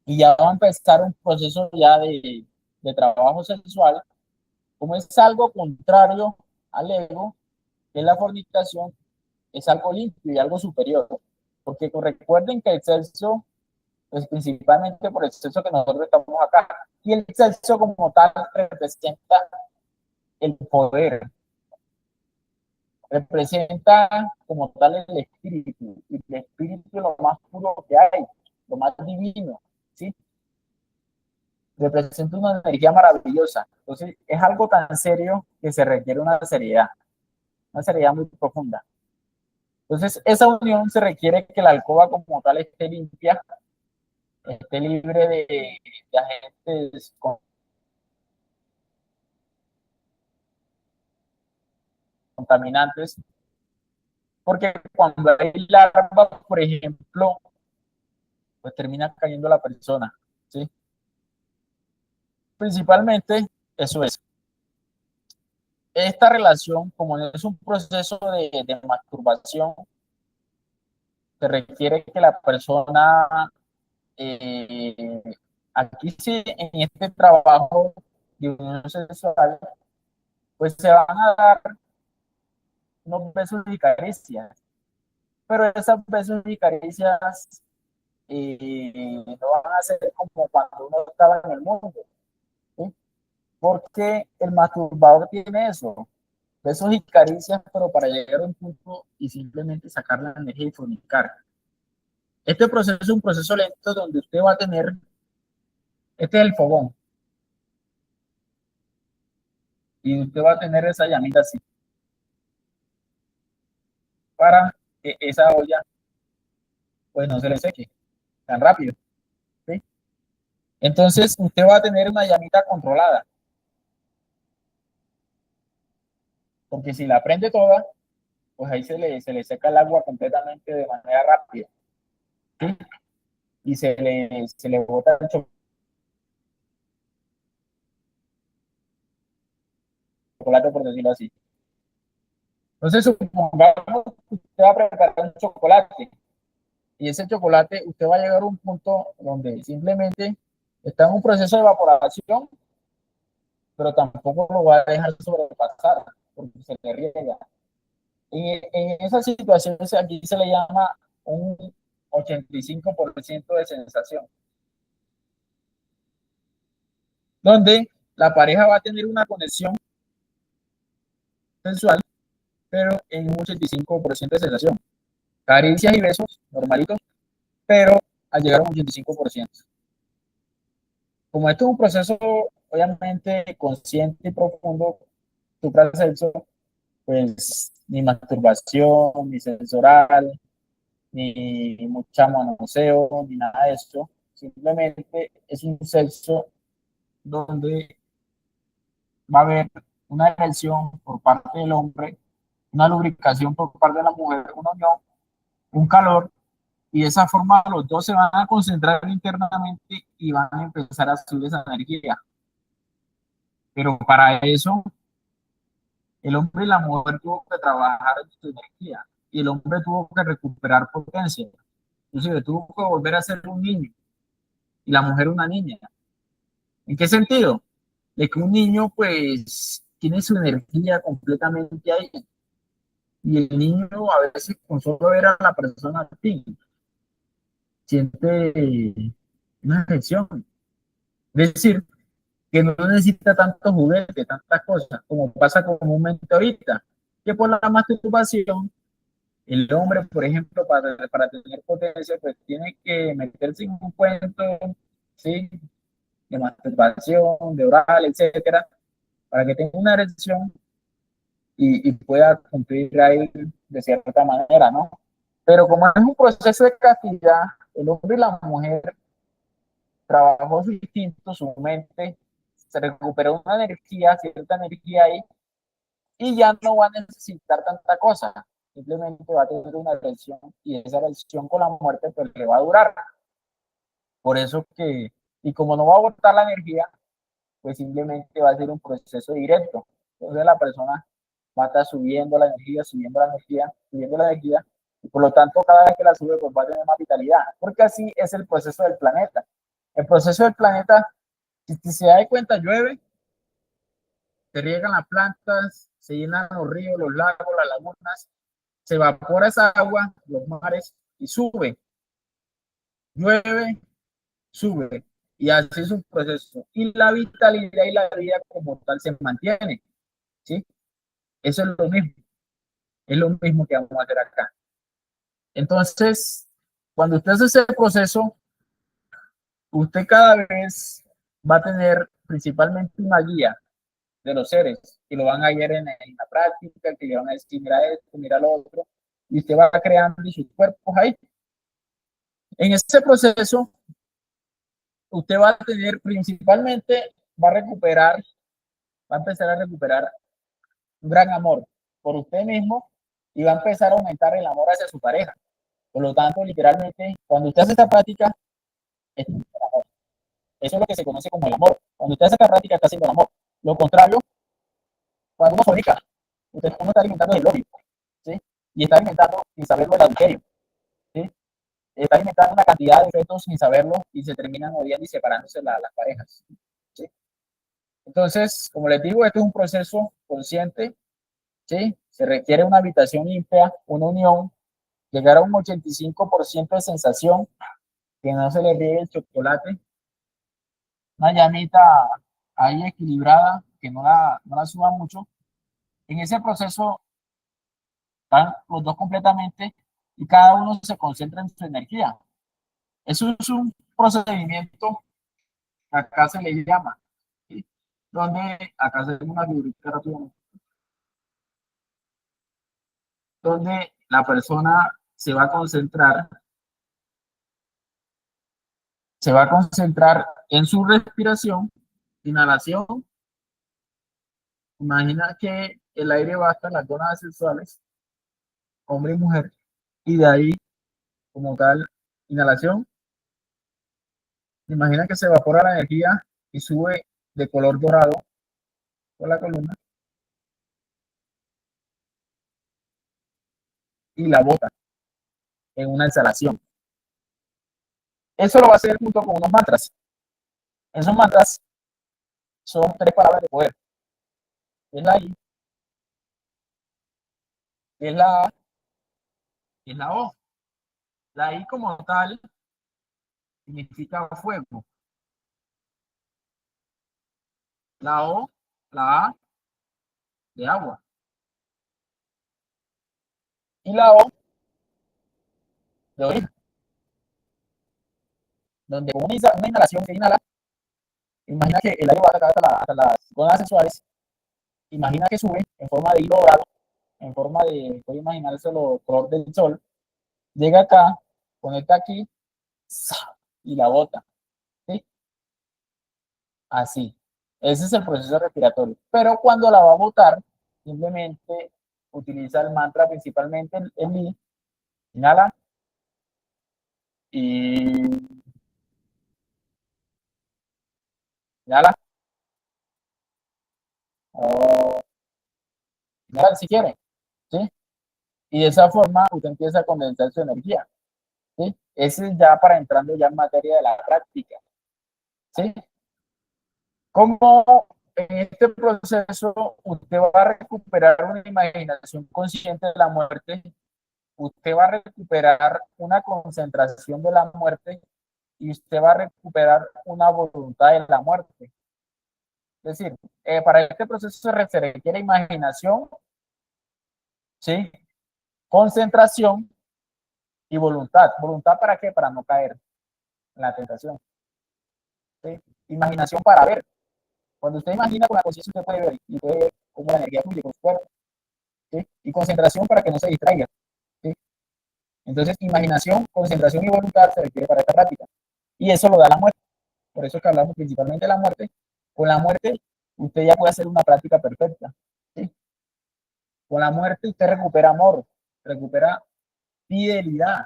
A: y ya va a empezar un proceso ya de trabajo sexual, como es algo contrario al ego, que es la fornicación, es algo limpio y algo superior, porque recuerden que el sexo, pues principalmente por el sexo que nosotros estamos acá, y el sexo como tal representa el poder, representa como tal el espíritu, y el espíritu es lo más puro que hay, lo más divino, ¿sí? Representa una energía maravillosa. Entonces, es algo tan serio que se requiere una seriedad muy profunda. Entonces, esa unión se requiere que la alcoba como tal esté limpia, esté libre de agentes contaminantes, porque cuando hay larvas, por ejemplo, pues termina cayendo la persona, ¿sí? Principalmente, eso es. Esta relación, como es un proceso de masturbación, se requiere que la persona, eh, aquí sí, en este trabajo de unión sexual, pues se van a dar unos besos y caricias, pero esas besos y caricias no van a ser como cuando uno estaba en el mundo, ¿sí? Porque el masturbador tiene eso, besos y caricias, pero para llegar a un punto y simplemente sacar la energía y fornicar. Este proceso es un proceso lento donde usted va a tener, este es el fogón, y usted va a tener esa llamita así, para que esa olla pues no se le seque tan rápido, ¿sí? Entonces usted va a tener una llamita controlada, porque si la prende toda, pues ahí se le seca el agua completamente de manera rápida, ¿sí? Y se le bota el chocolate, por decirlo así. Entonces, supongamos que usted va a preparar un chocolate y ese chocolate, usted va a llegar a un punto donde simplemente está en un proceso de evaporación, pero tampoco lo va a dejar sobrepasar porque se le riega. En esa situación aquí se le llama un 85% de sensación, donde la pareja va a tener una conexión sensual, pero en un 85% de sensación. Caricias y besos normalitos, pero al llegar a un 85%. Como esto es un proceso obviamente consciente y profundo, suprasexo, pues ni masturbación, ni sexo oral, ni mucha manoseo, ni nada de eso. Simplemente es un sexo donde va a haber una erección por parte del hombre, una lubricación por parte de la mujer, una unión, un calor, y de esa forma los dos se van a concentrar internamente y van a empezar a subir esa energía. Pero para eso, el hombre y la mujer tuvo que trabajar en su energía y el hombre tuvo que recuperar potencia. Inclusive tuvo que volver a ser un niño y la mujer una niña. ¿En qué sentido? De que un niño pues tiene su energía completamente ahí y el niño a veces con solo ver a la persona así, siente una afección. Es decir, que no necesita tantos juguetes, tantas cosas, como pasa comúnmente ahorita, que por la masturbación, el hombre, por ejemplo, para tener potencia, pues tiene que meterse en un cuento, ¿sí? De masturbación, de oral, etcétera, para que tenga una erección y pueda cumplir ahí de cierta manera, ¿no? Pero como es un proceso de castidad, el hombre y la mujer trabajó su instinto, su mente, se recuperó una energía, cierta energía ahí, y ya no va a necesitar tanta cosa. Simplemente va a tener una elección y esa elección con la muerte pues le va a durar. Por eso que, y como no va a agotar la energía, pues simplemente va a ser un proceso directo. Entonces la persona va a estar subiendo la energía, subiendo la energía, subiendo la energía, y por lo tanto cada vez que la sube pues va a tener más vitalidad, porque así es el proceso del planeta. El proceso del planeta, si se da cuenta, llueve, se riegan las plantas, se llenan los ríos, los lagos, las lagunas, se evapora esa agua, los mares, y sube, llueve, sube, y así es un proceso. Y la vitalidad y la vida como tal se mantiene, ¿sí? Eso es lo mismo que vamos a hacer acá. Entonces, cuando usted hace ese proceso, usted cada vez va a tener principalmente una guía de los seres que lo van a guiar en la práctica, que le van a decir, mira esto, mira lo otro, y usted va creando sus cuerpos ahí. En ese proceso, usted va a tener principalmente, va a recuperar, va a empezar a recuperar un gran amor por usted mismo y va a empezar a aumentar el amor hacia su pareja. Por lo tanto, literalmente, cuando usted hace esta práctica, es el amor. Eso es lo que se conoce como el amor. Cuando usted hace esta práctica, está haciendo el amor. Lo contrario, cuando uno fornica, usted no está alimentando el odio, ¿sí? Y está alimentando sin saberlo el adulterio, ¿sí? Está alimentando una cantidad de efectos sin saberlo y se terminan odiando y separándose las parejas, ¿sí? Entonces, como les digo, esto es un proceso consciente, ¿sí? Se requiere una habitación limpia, una unión, llegar a un 85% de sensación, que no se le riegue el chocolate, una llamita ahí equilibrada, que no la suba mucho. En ese proceso están los dos completamente y cada uno se concentra en su energía. Eso es un procedimiento que acá se le llama, ¿sí? Donde acá se llama una figurita donde la persona se va a concentrar en su respiración, inhalación. Imagina que el aire va hasta las zonas sexuales, hombre y mujer, y de ahí, como tal, inhalación. Imagina que se evapora la energía y sube de color dorado por la columna y la bota en una exhalación. Eso lo va a hacer junto con unos mantras. Esos mantras son tres palabras de poder. Es la I, es la A, es la O. La I como tal significa fuego. La O, la A, de agua. Y la O, de orina. Donde con una inhalación se inhala Imagina que el aire va hasta las gonas sexuales. Imagina que sube en forma de hilo dorado, en forma de, puede imaginarse el color del sol. Llega acá, conecta aquí y la bota. ¿Sí? Así. Ese es el proceso respiratorio. Pero cuando la va a botar, simplemente utiliza el mantra, principalmente el I. Inhala y inhala. Oh, inhala si quiere. ¿Sí? Y de esa forma usted empieza a condensar su energía. ¿Sí? Ese es ya para entrando ya en materia de la práctica. ¿Sí? ¿Cómo en este proceso usted va a recuperar una imaginación consciente de la muerte? Usted va a recuperar una concentración de la muerte y usted va a recuperar una voluntad de la muerte. Es decir, para este proceso se requiere imaginación, ¿sí? Concentración y voluntad. ¿Voluntad para qué? Para no caer en la tentación. ¿Sí? Imaginación para ver. Cuando usted imagina con la conciencia, usted puede ver y puede ver cómo la energía fluye con su cuerpo. ¿Sí? Y concentración para que no se distraiga. ¿Sí? Entonces, imaginación, concentración y voluntad se requiere para esta práctica. Y eso lo da la muerte. Por eso es que hablamos principalmente de la muerte. Con la muerte, usted ya puede hacer una práctica perfecta. ¿Sí? Con la muerte, usted recupera amor, recupera fidelidad,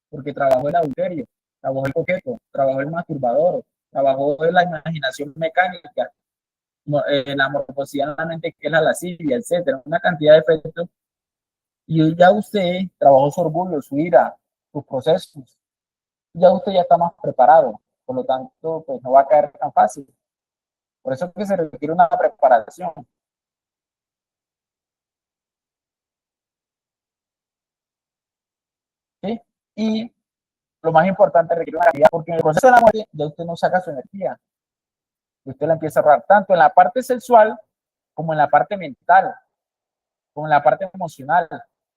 A: porque trabajó el adulterio, trabajó el coqueto, trabajó el masturbador, trabajó la imaginación mecánica, la morbosidad en la mente, que es la lascivia, etcétera, una cantidad de efectos. Y ya usted trabajó su orgullo, su ira, sus procesos. Ya usted ya está más preparado, por lo tanto, pues no va a caer tan fácil. Por eso es que se requiere una preparación. ¿Sí? Y lo más importante, requiere una energía, porque en el proceso de la muerte ya usted no saca su energía. Usted la empieza a ahorrar tanto en la parte sexual como en la parte mental, como en la parte emocional,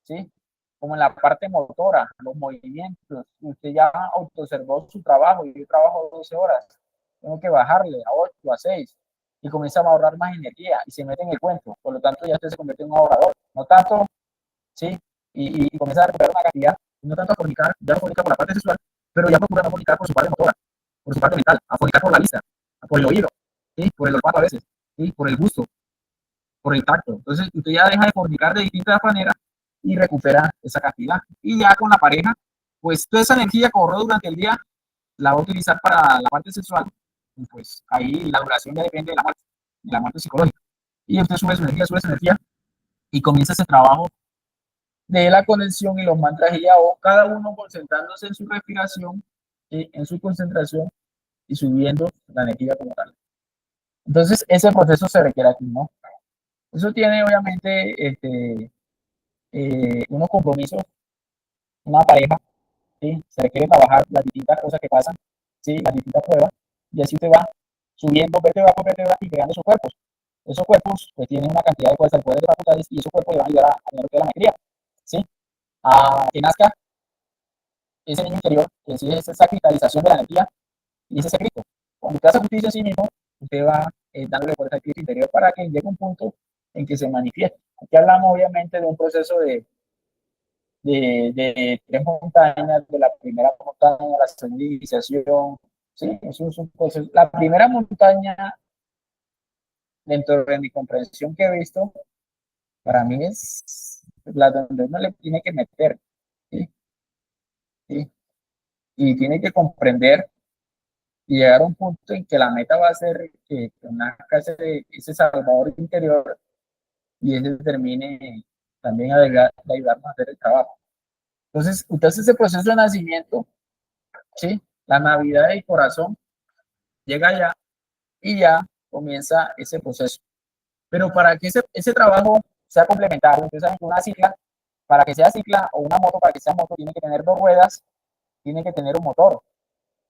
A: ¿sí? Como en la parte motora, los movimientos. Usted ya observó su trabajo, y yo trabajo 12 horas, tengo que bajarle a 8, a 6, y comienza a ahorrar más energía y se mete en el cuento. Por lo tanto, ya usted se convierte en un ahorrador. No tanto, ¿sí? Y comienza a recuperar una cantidad, no tanto a fornicar, ya no fornica por la parte sexual, pero ya procura no fornicar por su parte motora, por su parte mental, a fornicar por la vista, por el oído, ¿sí? Por el olfato a veces, ¿sí? Por el gusto, por el tacto. Entonces, usted ya deja de fornicar de distintas maneras y recupera esa cantidad. Y ya con la pareja, pues toda esa energía que ahorró durante el día la va a utilizar para la parte sexual. Y pues ahí la duración ya depende de la muerte psicológica. Y usted sube su energía y comienza ese trabajo de la conexión y los mantras y o cada uno concentrándose en su respiración, en su concentración y subiendo la energía como tal. Entonces, ese proceso se requiere aquí, ¿no? Eso tiene obviamente unos compromisos, una pareja, ¿sí? Se requiere trabajar las distintas cosas que pasan, ¿sí? Las distintas pruebas, y así te va subiendo vértebra por vértebra y creando esos cuerpos. Esos cuerpos pues tienen una cantidad de fuerza, poder de facultades, y esos cuerpos le van a ayudar a tener la maestría, ¿sí? A que nazca ese niño interior, que es esa cristalización de la energía y ese secreto. Cuando usted hace justicia a sí mismo, usted va dándole fuerza al Cristo interior para que llegue un punto en que se manifieste. Aquí hablamos obviamente de un proceso de 3 montañas, de la primera montaña, la segunda iniciación, ¿sí? Eso es un proceso. La primera montaña, dentro de mi comprensión que he visto, para mí es la donde uno le tiene que meter, ¿sí? ¿Sí? Y tiene que comprender y llegar a un punto en que la meta va a ser que nazca ese salvador interior y ese termine también de ayudarnos a hacer el trabajo. Entonces, usted hace ese proceso de nacimiento, ¿sí? La Navidad del corazón llega allá y ya comienza ese proceso. Pero para que ese trabajo sea complementario, ustedes saben que una cicla, para que sea cicla, o una moto, para que sea moto, tiene que tener 2 ruedas, tiene que tener un motor,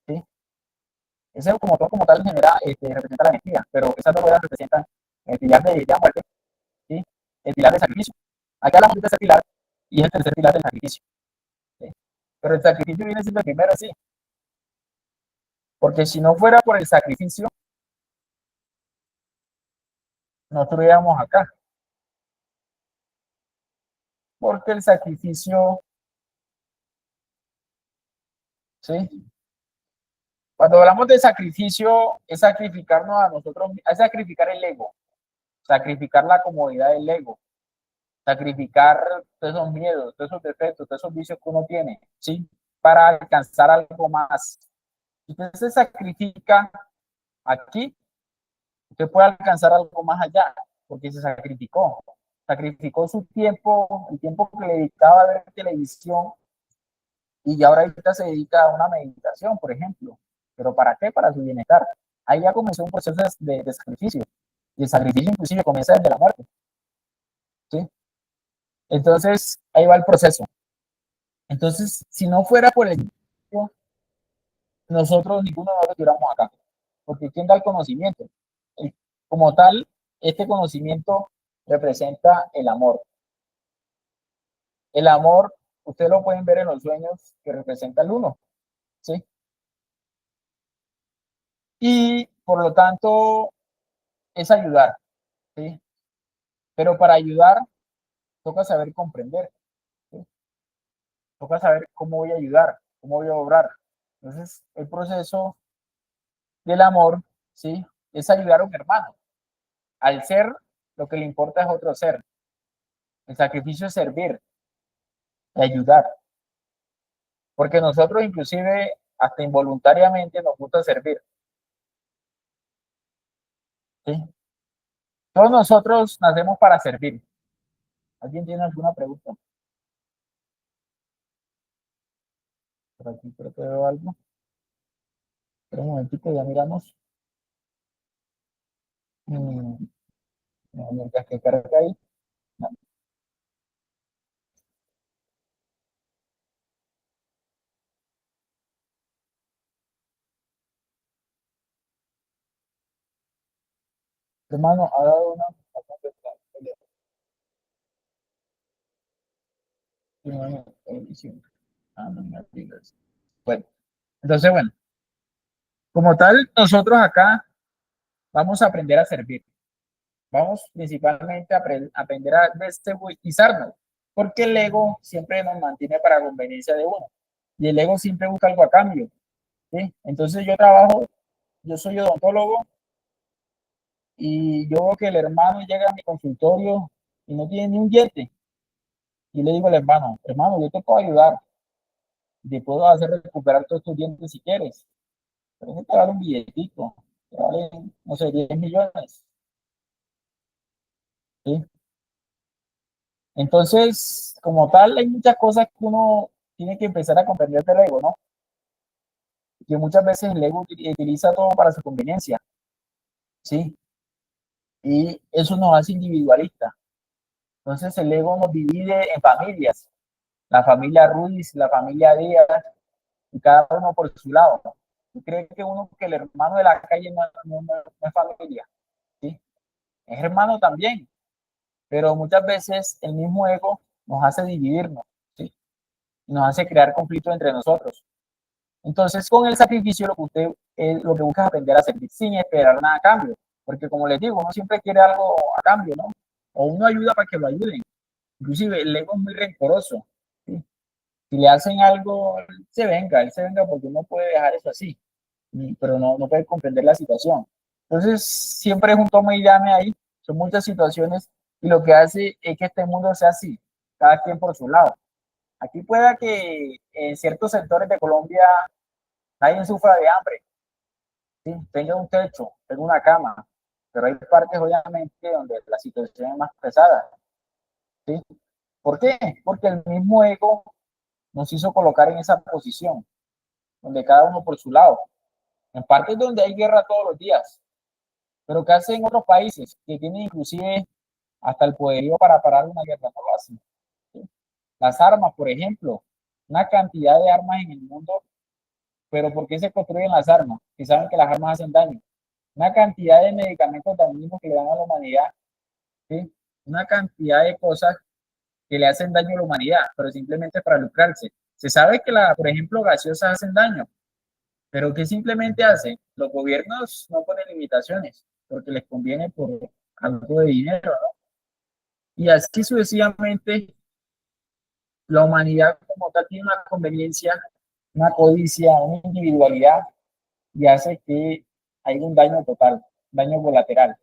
A: ¿sí? Ese motor como tal genera, representa la energía, pero esas 2 ruedas representan el pilar de la muerte, ¿sí? El pilar del sacrificio. Acá hablamos de tercer pilar y es el tercer pilar del sacrificio, ¿sí? Pero el sacrificio viene siendo el primero, sí, porque si no fuera por el sacrificio, no estuviéramos acá. Porque el sacrificio, ¿sí? Cuando hablamos de sacrificio, es sacrificarnos a nosotros, es sacrificar el ego, sacrificar la comodidad del ego, sacrificar todos esos miedos, todos esos defectos, todos esos vicios que uno tiene, ¿sí? Para alcanzar algo más. Si usted se sacrifica aquí, usted puede alcanzar algo más allá, porque se sacrificó su tiempo, el tiempo que le dedicaba a ver televisión, y ahora ahorita se dedica a una meditación, por ejemplo. ¿Pero para qué? Para su bienestar. Ahí ya comenzó un proceso de sacrificio, y el sacrificio inclusive comienza desde la muerte, ¿sí? Entonces, ahí va el proceso. Entonces, si no fuera por el nosotros ninguno de nosotros estuviéramos acá, porque ¿quién da el conocimiento? Como tal, este conocimiento representa el amor. El amor, ustedes lo pueden ver en los sueños que representa el uno, ¿sí? Y por lo tanto, es ayudar, ¿sí? Pero para ayudar, toca saber comprender, ¿sí? Toca saber cómo voy a ayudar, cómo voy a obrar. Entonces, el proceso del amor, ¿sí? Es ayudar a un hermano. Al ser, lo que le importa es otro ser. El sacrificio es servir, ayudar. Porque nosotros inclusive, hasta involuntariamente, nos gusta servir, ¿sí? Todos nosotros nacemos para servir. ¿Alguien tiene alguna pregunta? Por aquí creo que veo algo. Espera un momentito, ya miramos. Mientras que carga ahí. No. Hermano, ha dado una. Bueno, entonces, bueno, como tal, nosotros acá vamos a aprender a servir. Vamos principalmente a aprender a desegoizarnos, porque el ego siempre nos mantiene para conveniencia de uno. Y el ego siempre busca algo a cambio, ¿sí? Entonces yo soy odontólogo y yo veo que el hermano llega a mi consultorio y no tiene ni un diente. Y le digo al hermano, hermano, yo te puedo ayudar, te puedo hacer recuperar todos tus dientes si quieres, pero eso te vale un billetito, te vale, no sé, 10 millones, ¿sí? Entonces, como tal, hay muchas cosas que uno tiene que empezar a comprender del ego, ¿no? Que muchas veces el ego utiliza todo para su conveniencia, ¿sí? Y eso nos hace individualistas. Entonces, el ego nos divide en familias, la familia Ruiz, la familia Díaz, y cada uno por su lado. ¿Y cree que que el hermano de la calle no es familia? ¿Sí? Es hermano también, pero muchas veces el mismo ego nos hace dividirnos, ¿sí? Nos hace crear conflictos entre nosotros. Entonces, con el sacrificio lo que busca es aprender a servir sin esperar nada a cambio, porque como les digo, uno siempre quiere algo a cambio, ¿no? O uno ayuda para que lo ayuden. Inclusive el ego es muy rencoroso, ¿sí? Si le hacen algo, él se venga porque no puede dejar eso así, pero no puede comprender la situación. Entonces, siempre es un toma y dame ahí, son muchas situaciones y lo que hace es que este mundo sea así, cada quien por su lado. Aquí pueda que en ciertos sectores de Colombia nadie sufra de hambre, ¿sí? Tenga un techo, tenga una cama, pero hay partes obviamente donde la situación es más pesada, ¿sí? ¿Por qué? Porque el mismo ego nos hizo colocar en esa posición, donde cada uno por su lado. En partes donde hay guerra todos los días, pero ¿qué hacen otros países que tienen inclusive hasta el poderío para parar una guerra? No lo hacen, ¿sí? Las armas, por ejemplo, una cantidad de armas en el mundo, pero ¿por qué se construyen las armas? Que saben que las armas hacen daño. Una cantidad de medicamentos dañinos que le dan a la humanidad, ¿sí? Una cantidad de cosas que le hacen daño a la humanidad, pero simplemente para lucrarse. Se sabe que, por ejemplo, gaseosas hacen daño, pero ¿qué simplemente hacen? Los gobiernos no ponen limitaciones porque les conviene algo de dinero, ¿no? Y así sucesivamente, la humanidad como tal tiene una conveniencia, una codicia, una individualidad y hace que haya un daño total, daño colateral.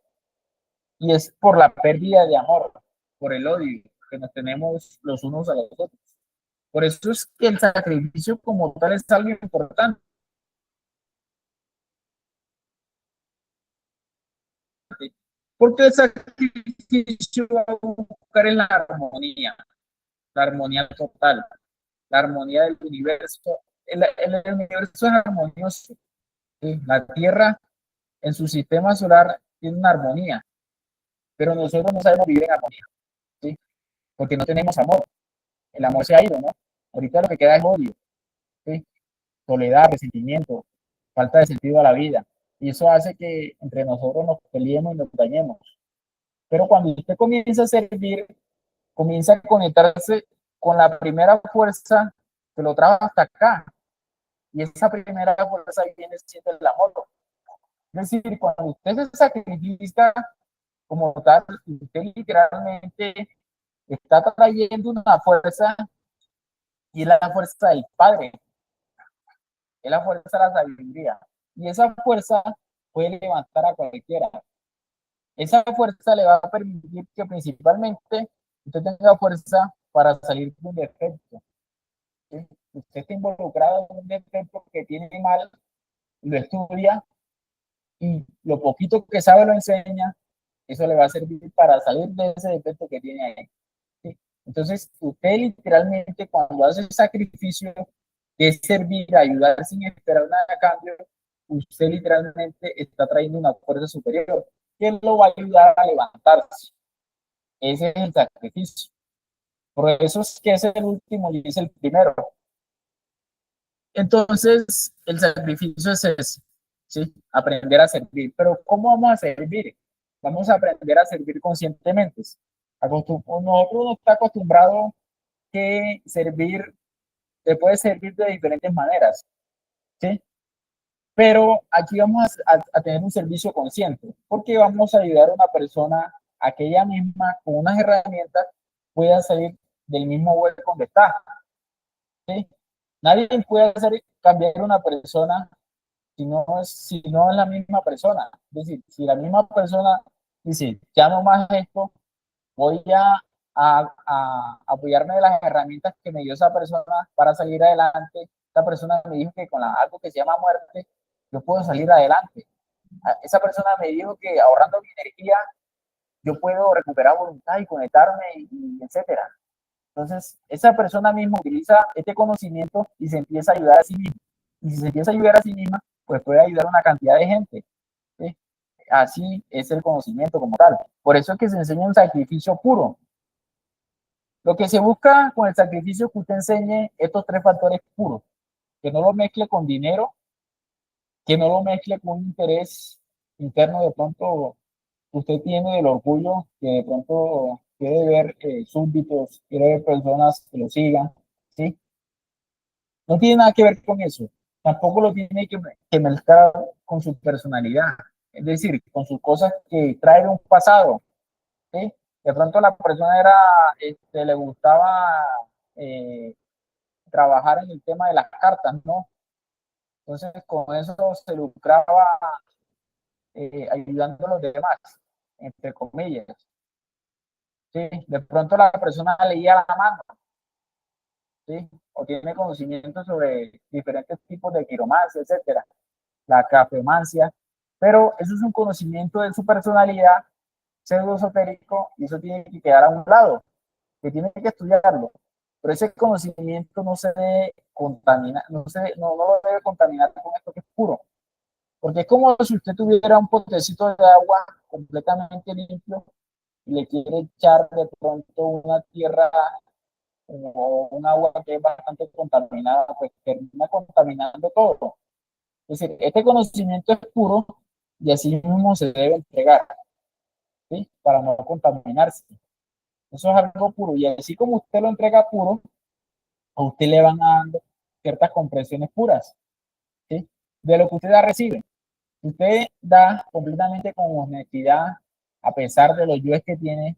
A: Y es por la pérdida de amor, por el odio que nos tenemos los unos a los otros. Por eso es que el sacrificio como tal es algo importante, porque el sacrificio va a buscar en la armonía total, la armonía del universo. El universo es armonioso, ¿sí? La Tierra en su sistema solar tiene una armonía, pero nosotros no sabemos vivir en armonía, ¿sí? Porque no tenemos amor. El amor se ha ido, ¿no? Ahorita lo que queda es odio, ¿sí? Soledad, resentimiento, falta de sentido a la vida. Y eso hace que entre nosotros nos peleemos y nos dañemos. Pero cuando usted comienza a servir, comienza a conectarse con la primera fuerza que lo trajo hasta acá. Y esa primera fuerza viene siendo el amor. Es decir, cuando usted se sacrifica como tal, usted literalmente está trayendo una fuerza y es la fuerza del Padre, es la fuerza de la sabiduría. Y esa fuerza puede levantar a cualquiera. Esa fuerza le va a permitir que principalmente usted tenga fuerza para salir de un defecto. ¿Sí? Usted está involucrado en un defecto que tiene mal, lo estudia y lo poquito que sabe lo enseña, eso le va a servir para salir de ese defecto que tiene ahí. ¿Sí? Entonces, usted literalmente cuando hace el sacrificio de servir, ayudar sin esperar nada a cambio, usted literalmente está trayendo una fuerza superior que lo va a ayudar a levantarse. Ese es el sacrificio. Por eso es que es el último y es el primero. Entonces, el sacrificio es ese, ¿sí? Aprender a servir. Pero ¿cómo vamos a servir? Vamos a aprender a servir conscientemente. Nosotros no está acostumbrado que servir, se puede servir de diferentes maneras, ¿sí? Pero aquí vamos a tener un servicio consciente, porque vamos a ayudar a una persona a que ella misma, con unas herramientas, pueda salir del mismo hueco donde está, ¿sí? Nadie puede hacer cambiar a una persona si no es la misma persona. Es decir, si la misma persona dice, ya no más esto, voy a apoyarme de las herramientas que me dio esa persona para salir adelante. Esa persona me dijo que con algo que se llama muerte, yo puedo salir adelante. Esa persona me dijo que ahorrando mi energía, yo puedo recuperar voluntad y conectarme, y etcétera. Entonces, esa persona misma utiliza este conocimiento y se empieza a ayudar a sí misma. Y si se empieza a ayudar a sí misma, pues puede ayudar a una cantidad de gente, ¿sí? Así es el conocimiento como tal. Por eso es que se enseña un sacrificio puro. Lo que se busca con el sacrificio es que usted enseñe estos tres factores puros, que no lo mezcle con dinero, que no lo mezcle con un interés interno de pronto usted tiene del orgullo, que de pronto quiere ver súbditos, quiere ver personas que lo sigan, ¿sí? No tiene nada que ver con eso. Tampoco lo tiene que mezclar con su personalidad, es decir, con sus cosas que trae de un pasado, ¿sí? De pronto la persona le gustaba eh, trabajar en el tema de las cartas, ¿no? Entonces con eso se lucraba ayudando a los demás, entre comillas. ¿Sí? De pronto la persona leía la mano, ¿sí? O tiene conocimiento sobre diferentes tipos de quiromancia, etcétera, la cafemancia, pero eso es un conocimiento de su personalidad pseudo esotérico y eso tiene que quedar a un lado, que tiene que estudiarlo. Pero ese conocimiento no se debe contaminar, no lo debe contaminar con esto que es puro. Porque es como si usted tuviera un potecito de agua completamente limpio y le quiere echar de pronto una tierra o un agua que es bastante contaminada, pues termina contaminando todo. Es decir, este conocimiento es puro y así mismo se debe entregar, ¿sí? Para no contaminarse. Eso es algo puro y así como usted lo entrega puro, a usted le van dando ciertas compresiones puras, ¿sí? De lo que usted da recibe. Usted da completamente con honestidad, a pesar de los yoes que tiene,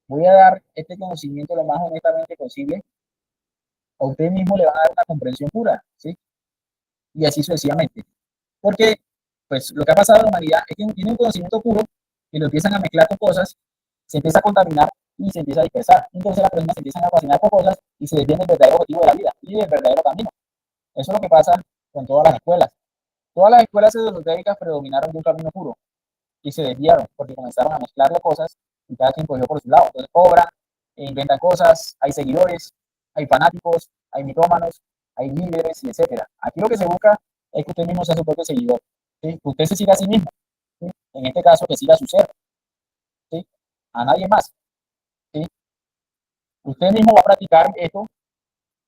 A: voy a dar este conocimiento lo más honestamente posible, a usted mismo le van a dar una comprensión pura, ¿sí? Y así sucesivamente. Porque, pues, lo que ha pasado en la humanidad es que tiene un conocimiento puro y lo empiezan a mezclar con cosas, se empieza a contaminar y se empieza a dispersar. Entonces las personas se empiezan a fascinar por cosas y se desvían del verdadero objetivo de la vida y del verdadero camino. Eso es lo que pasa con todas las escuelas. Todas las escuelas esotéricas predominaron de un camino puro y se desviaron porque comenzaron a mezclar las cosas y cada quien cogió por su lado. Entonces cobran, inventan cosas, hay seguidores, hay fanáticos, hay mitómanos, hay líderes y etcétera. Aquí lo que se busca es que usted mismo sea su propio seguidor, ¿sí? Que usted se siga a sí mismo, ¿sí? En este caso que siga a su ser, ¿sí? A nadie más, ¿sí? Usted mismo va a practicar esto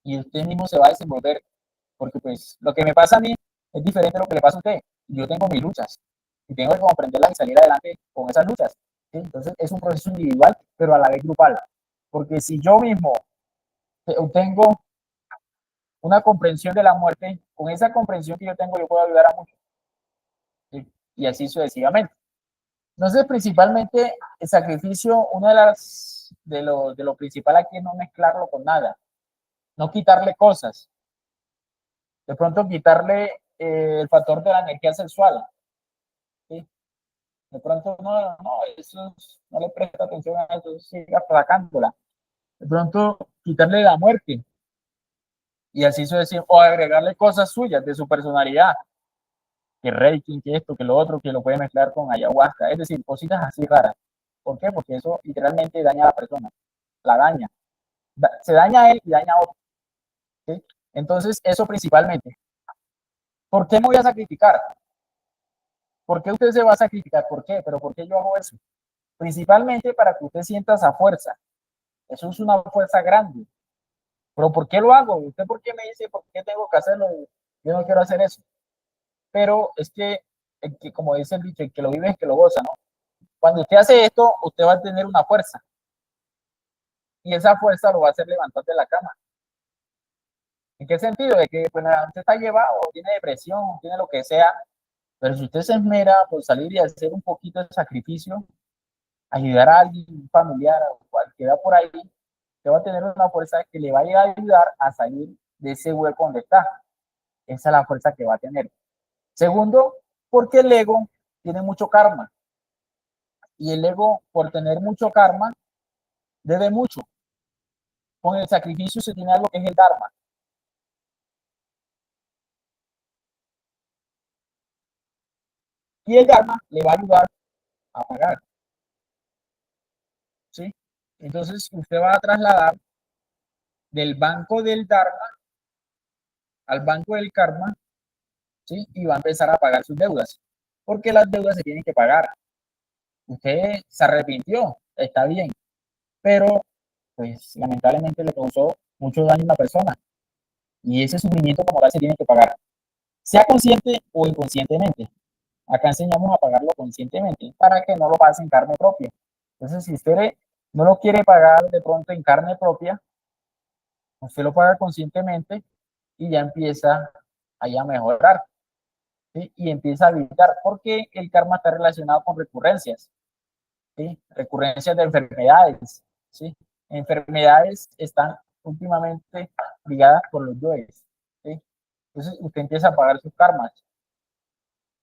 A: y usted mismo se va a desenvolver, porque pues lo que me pasa a mí es diferente a lo que le pasa a usted. Yo tengo mis luchas y tengo que comprenderlas y salir adelante con esas luchas, ¿sí? Entonces es un proceso individual, pero a la vez grupal, porque si yo mismo tengo una comprensión de la muerte, con esa comprensión que yo tengo yo puedo ayudar a muchos, ¿sí? Y así sucesivamente. Entonces, principalmente el sacrificio, una de lo principal aquí es no mezclarlo con nada, no quitarle cosas, de pronto quitarle el factor de la energía sexual, ¿sí? De pronto no, eso no le presta atención a eso, sigue aplacándola. De pronto quitarle la muerte y así sucesivamente, o agregarle cosas suyas de su personalidad, que Reiki, que esto, que lo otro, que lo puede mezclar con ayahuasca, es decir, cositas así raras. ¿Por qué? Porque eso literalmente daña a la persona, la daña. Se daña a él y daña a otro, ¿sí? Entonces, eso principalmente. ¿Por qué me voy a sacrificar? ¿Por qué usted se va a sacrificar? ¿Por qué? ¿Pero por qué yo hago eso? Principalmente para que usted sienta esa fuerza. Eso es una fuerza grande. ¿Pero por qué lo hago? ¿Usted por qué me dice por qué tengo que hacerlo? Yo no quiero hacer eso. Pero es que como dice el dicho, el que lo vive es que lo goza, ¿no? Cuando usted hace esto, usted va a tener una fuerza. Y esa fuerza lo va a hacer levantar de la cama. ¿En qué sentido? De que pues, usted está llevado, tiene depresión, tiene lo que sea, pero si usted se esmera por salir y hacer un poquito de sacrificio, ayudar a alguien, un familiar o cualquiera por ahí, usted va a tener una fuerza que le va a ayudar a salir de ese hueco donde está. Esa es la fuerza que va a tener. Segundo, porque el ego tiene mucho karma. Y el ego, por tener mucho karma, debe mucho. Con el sacrificio se tiene algo que es el dharma. Y el dharma le va a ayudar a pagar, ¿sí? Entonces usted va a trasladar del banco del dharma al banco del karma, ¿sí? Y va a empezar a pagar sus deudas, porque las deudas se tienen que pagar. Usted se arrepintió, está bien, pero pues lamentablemente le causó mucho daño a una persona y ese sufrimiento como tal se tiene que pagar, sea consciente o inconscientemente. Acá enseñamos a pagarlo conscientemente para que no lo pase en carne propia. Entonces, si usted no lo quiere pagar de pronto en carne propia, usted lo paga conscientemente y ya empieza ahí a mejorar, ¿sí? Y empieza a evitar, porque el karma está relacionado con recurrencias, ¿sí? Recurrencias de enfermedades, ¿sí? Enfermedades están últimamente ligadas por los yoes, ¿sí? Entonces usted empieza a pagar sus karmas,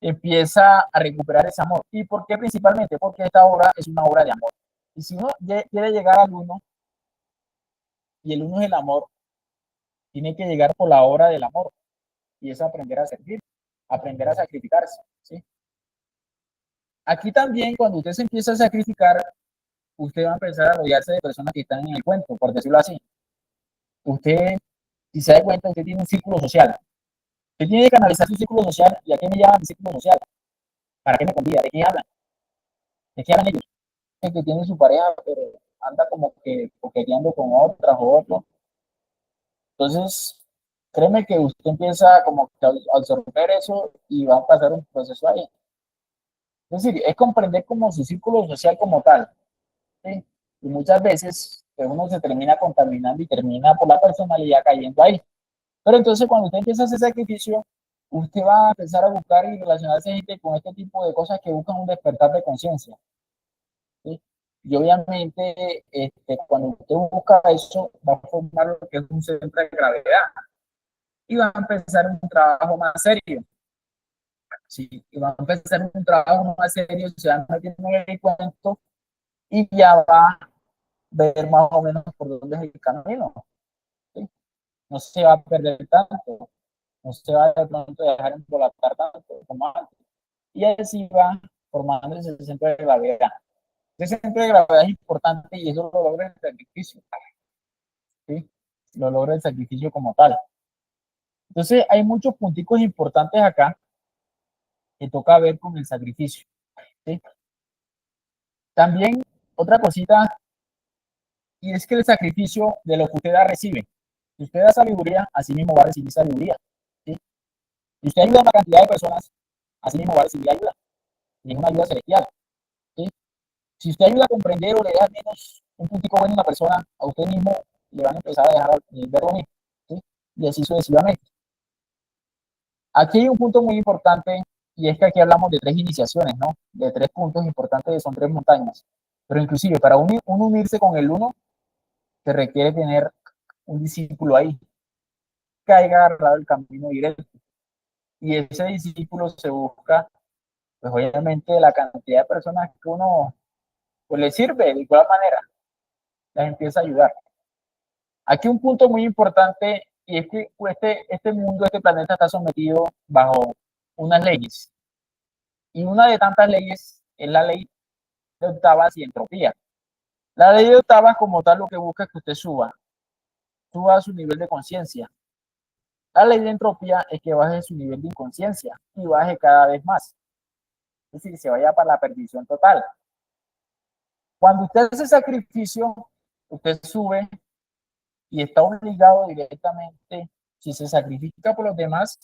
A: empieza a recuperar ese amor. ¿Y por qué principalmente? Porque esta obra es una obra de amor. Y si uno quiere llegar al uno, y el uno es el amor, tiene que llegar por la obra del amor, y es aprender a servir, aprender a sacrificarse, ¿sí? Aquí también, cuando usted se empieza a sacrificar, usted va a empezar a rodearse de personas que están en el cuento, por decirlo así. Usted, si se da cuenta, usted tiene un círculo social. Usted tiene que canalizar su círculo social. ¿Y a qué me llaman mi círculo social? ¿Para qué me convida? ¿De qué hablan? ¿De qué hablan ellos? Que tiene su pareja, pero anda como que coqueteando con otras o otro. Entonces, créeme que usted empieza como que a absorber eso y va a pasar un proceso ahí. Es decir, es comprender como su círculo social como tal, ¿sí? Y muchas veces pues uno se termina contaminando y termina por la personalidad cayendo ahí. Pero entonces cuando usted empieza a hacer sacrificio, usted va a empezar a buscar y relacionarse gente con este tipo de cosas que buscan un despertar de conciencia. ¿sí? Y obviamente, cuando usted busca eso, va a formar lo que es un centro de gravedad y va a empezar un trabajo más serio. Sí, y va a empezar un trabajo más serio, se va metiendo en el cuento y ya va a ver más o menos por dónde es el camino. ¿Sí? No se va a perder tanto, no se va de pronto a dejar embolatar tanto como antes. Y así va formando ese centro de gravedad. Ese centro de gravedad es importante y eso lo logra el sacrificio. ¿Sí? Lo logra el sacrificio como tal. Entonces, hay muchos punticos importantes acá que toca ver con el sacrificio. ¿Sí? También, otra cosita, y es que el sacrificio de lo que usted da recibe. Si usted da sabiduría, así mismo va a recibir sabiduría. ¿Sí? Si usted ayuda a una cantidad de personas, así mismo va a recibir ayuda. Y es una ayuda celestial. ¿Sí? Si usted ayuda a comprender o le da al menos un puntico bueno a una persona, a usted mismo le van a empezar a dejar ver lo mismo. ¿Sí? Y así sucesivamente. Aquí hay un punto muy importante y es que aquí hablamos de tres iniciaciones, ¿no? De tres puntos importantes, son tres montañas. Pero inclusive para uno unirse con el uno, se requiere tener un discípulo ahí que haya agarrado el camino directo. Y ese discípulo se busca, pues obviamente, la cantidad de personas que uno pues, le sirve de igual manera, las empieza a ayudar. Aquí un punto muy importante y es que este mundo, este planeta está sometido bajo unas leyes. Y una de tantas leyes es la ley de octavas y entropía. La ley de octavas como tal lo que busca es que usted suba a su nivel de conciencia. La ley de entropía es que baje su nivel de inconsciencia y baje cada vez más. Es decir, se vaya para la perdición total. Cuando usted hace sacrificio, usted sube y está obligado directamente, si se sacrifica por los demás,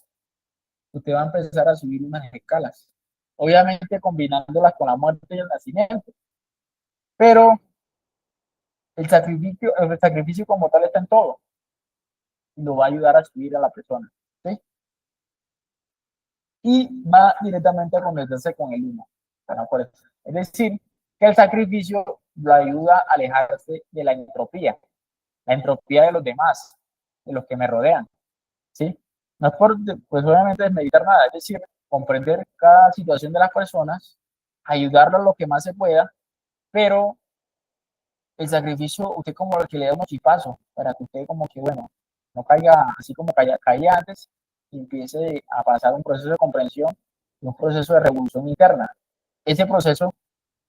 A: usted va a empezar a subir unas escalas. Obviamente combinándolas con la muerte y el nacimiento. Pero el sacrificio como tal está en todo y lo va a ayudar a subir a la persona. ¿Sí? Y va directamente a conectarse con el uno. Es decir, que el sacrificio lo ayuda a alejarse de la entropía de los demás, de los que me rodean. ¿Sí? No es por, pues obviamente, desmeditar nada, es decir, comprender cada situación de las personas, ayudarlo lo que más se pueda, pero el sacrificio, usted como el que le da unos chipazos para que usted como que, bueno, no caiga así como caía antes y empiece a pasar un proceso de comprensión y un proceso de revolución interna. Ese proceso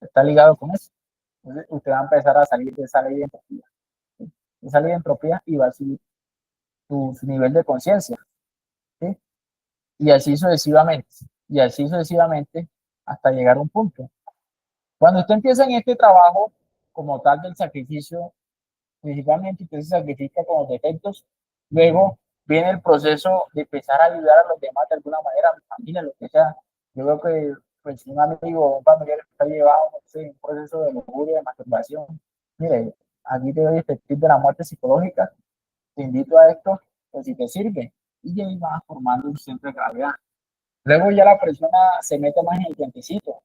A: está ligado con eso. Entonces, usted va a empezar a salir de esa ley de entropía. ¿Sí? Esa ley de entropía y va a subir su nivel de conciencia. ¿Sí? Y así sucesivamente. Y así sucesivamente hasta llegar a un punto. Cuando usted empieza en este trabajo como tal del sacrificio, principalmente usted se sacrifica con los defectos, luego viene el proceso de empezar a ayudar a los demás de alguna manera, a mi familia, lo que sea. Yo veo que pues, un amigo, un familiar está llevado, no sé, un proceso de lujuria, de masturbación. Mire, aquí te doy este tip de la muerte psicológica, te invito a esto, pues si te sirve. Y ahí vas formando un centro de gravedad. Luego ya la persona se mete más en el cuentecito,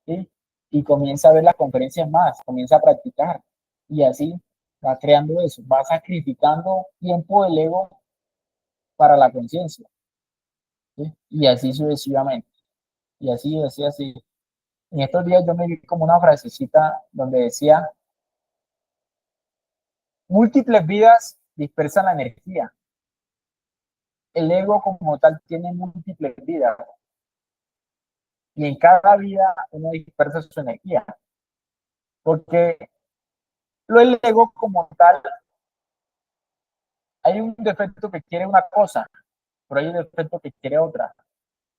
A: ¿sí? Y comienza a ver las conferencias más, comienza a practicar. Y así va creando eso, va sacrificando tiempo del ego para la conciencia, ¿sí? Y así sucesivamente. Y así, así, así. En estos días yo me vi como una frasecita donde decía, múltiples vidas dispersan la energía. El ego como tal tiene múltiples vidas y en cada vida uno dispersa su energía. Porque el ego como tal, hay un defecto que quiere una cosa, pero hay un defecto que quiere otra.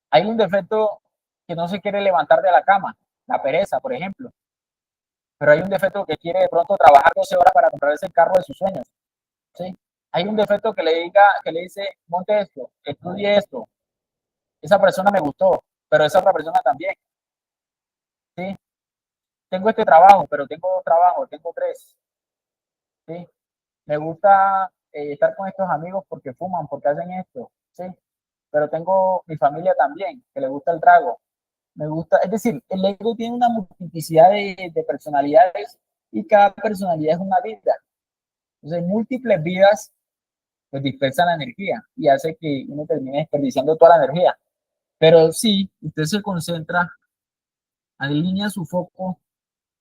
A: Hay un defecto que no se quiere levantar de la cama, la pereza, por ejemplo. Pero hay un defecto que quiere de pronto trabajar 12 horas para comprarse el carro de sus sueños. ¿Sí? Hay un defecto que le dice, monte esto, estudie esto. Esa persona me gustó, pero esa otra persona también. ¿Sí? Tengo este trabajo, pero tengo dos trabajos, tengo tres. ¿Sí? Me gusta estar con estos amigos porque fuman, porque hacen esto. ¿Sí? Pero tengo mi familia también, que le gusta el trago. me gusta, es decir, el ego tiene una multiplicidad de personalidades y cada personalidad es una vida. Entonces, múltiples vidas pues dispersan la energía y hace que uno termine desperdiciando toda la energía. Pero si usted se concentra, alinea su foco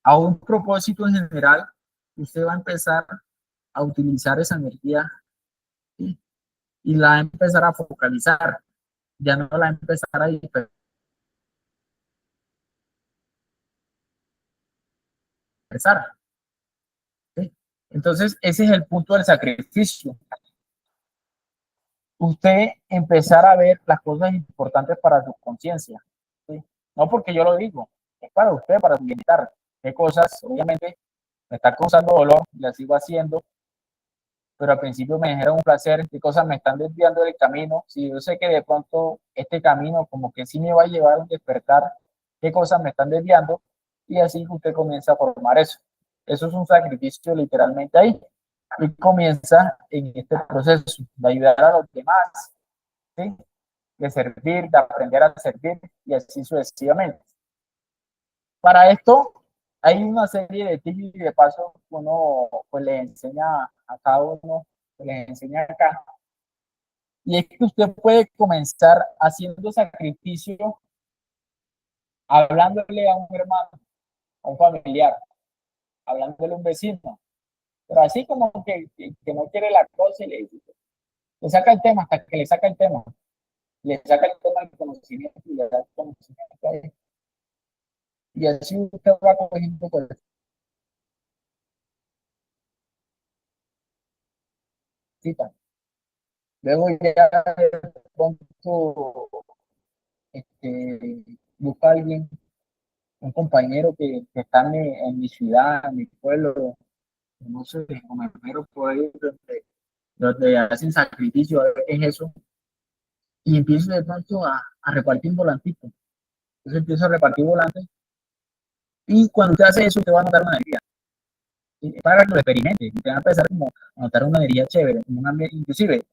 A: a un propósito en general, usted va a empezar a utilizar esa energía, ¿sí? Y la va a empezar a focalizar, ya no la va a empezar a dispersar, ¿sí? Entonces, ese es el punto del sacrificio. Usted empezar a ver las cosas importantes para su conciencia, ¿sí? No porque yo lo digo, es para usted, para su bienestar. ¿Qué cosas, obviamente, me está causando dolor, la sigo haciendo, pero al principio me genera un placer, qué cosas me están desviando del camino? Si yo sé que de pronto este camino como que sí me va a llevar a un despertar, qué cosas me están desviando, y así usted comienza a formar eso. Eso es un sacrificio literalmente ahí, y comienza en este proceso de ayudar a los demás, ¿sí? De servir, de aprender a servir, y así sucesivamente. Para esto hay una serie de tips y de pasos que uno pues le enseña a cada uno, les enseña acá. Y es que usted puede comenzar haciendo sacrificio, hablándole a un hermano, a un familiar, hablándole a un vecino, pero así como que no quiere la cosa y le saca el tema hasta que le saca el tema, le saca el tema del conocimiento y le da el conocimiento. Y así usted va cogiendo pues, cita. Luego ya de pronto busca a alguien, un compañero que está en mi ciudad, en mi pueblo, no sé, como enfermero por ahí, donde hacen sacrificio, es eso, y empiezo de pronto a repartir volantitos. Entonces empiezo a repartir volantes, y cuando usted hace eso, usted va a notar una energía. Y para que lo experimente, usted va a empezar como a notar una energía chévere, inclusive,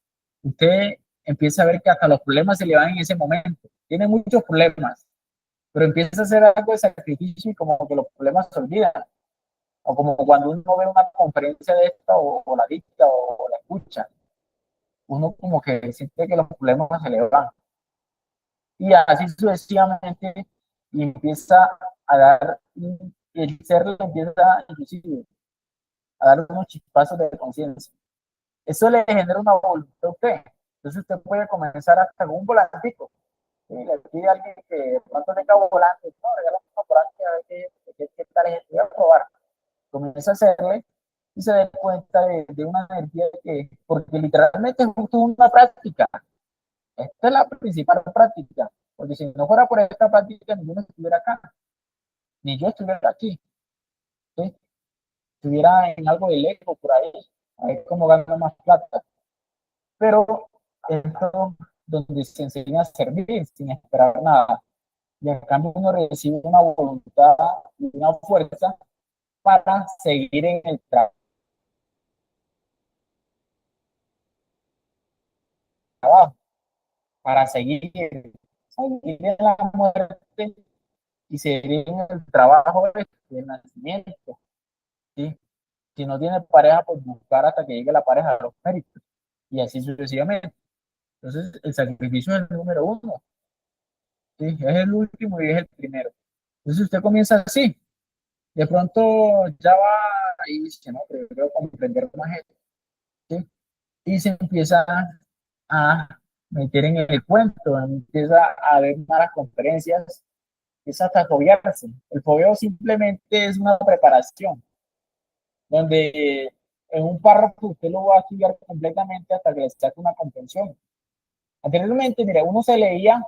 A: usted empieza a ver que hasta los problemas se le van en ese momento. Tiene muchos problemas, pero empieza a hacer algo de sacrificio y como que los problemas se olvidan. O como cuando uno ve una conferencia de esta o la dicta o la escucha, uno como que siente que los problemas se le van. Y así sucesivamente y empieza a dar, el ser le empieza inclusive a dar unos chispazos de conciencia. Eso le genera una voluntad a usted. Entonces usted puede comenzar hasta con un volantico. ¿Sí? Le pide a alguien que cuando tenga volante, no, regálame un volante a ver qué tal es. Voy a probar. Comienza a hacerle y se da cuenta de una energía que, porque literalmente es justo una práctica. Esta es la principal práctica, porque si no fuera por esta práctica, ninguno estuviera acá, ni yo estuviera aquí, ¿sí? Estuviera en algo de lejos por ahí, a ver cómo gano más plata. Pero esto donde se enseña a servir sin esperar nada. Y en cambio uno recibe una voluntad y una fuerza para seguir en el trabajo, para seguir en la muerte y seguir en el trabajo del nacimiento, ¿sí? Si no tiene pareja, pues buscar hasta que llegue la pareja a los méritos y así sucesivamente. Entonces, el sacrificio es el número uno, ¿sí? Es el último y es el primero. Entonces, usted comienza así, de pronto ya va y dice, no, pero yo quiero comprender más esto, ¿sí? Y se empieza a meter en el cuento, empieza a ver malas conferencias, empieza hasta a fobiarse. El fobio simplemente es una preparación, donde en un párrafo usted lo va a estudiar completamente hasta que le saque una comprensión. Anteriormente, mire, uno se leía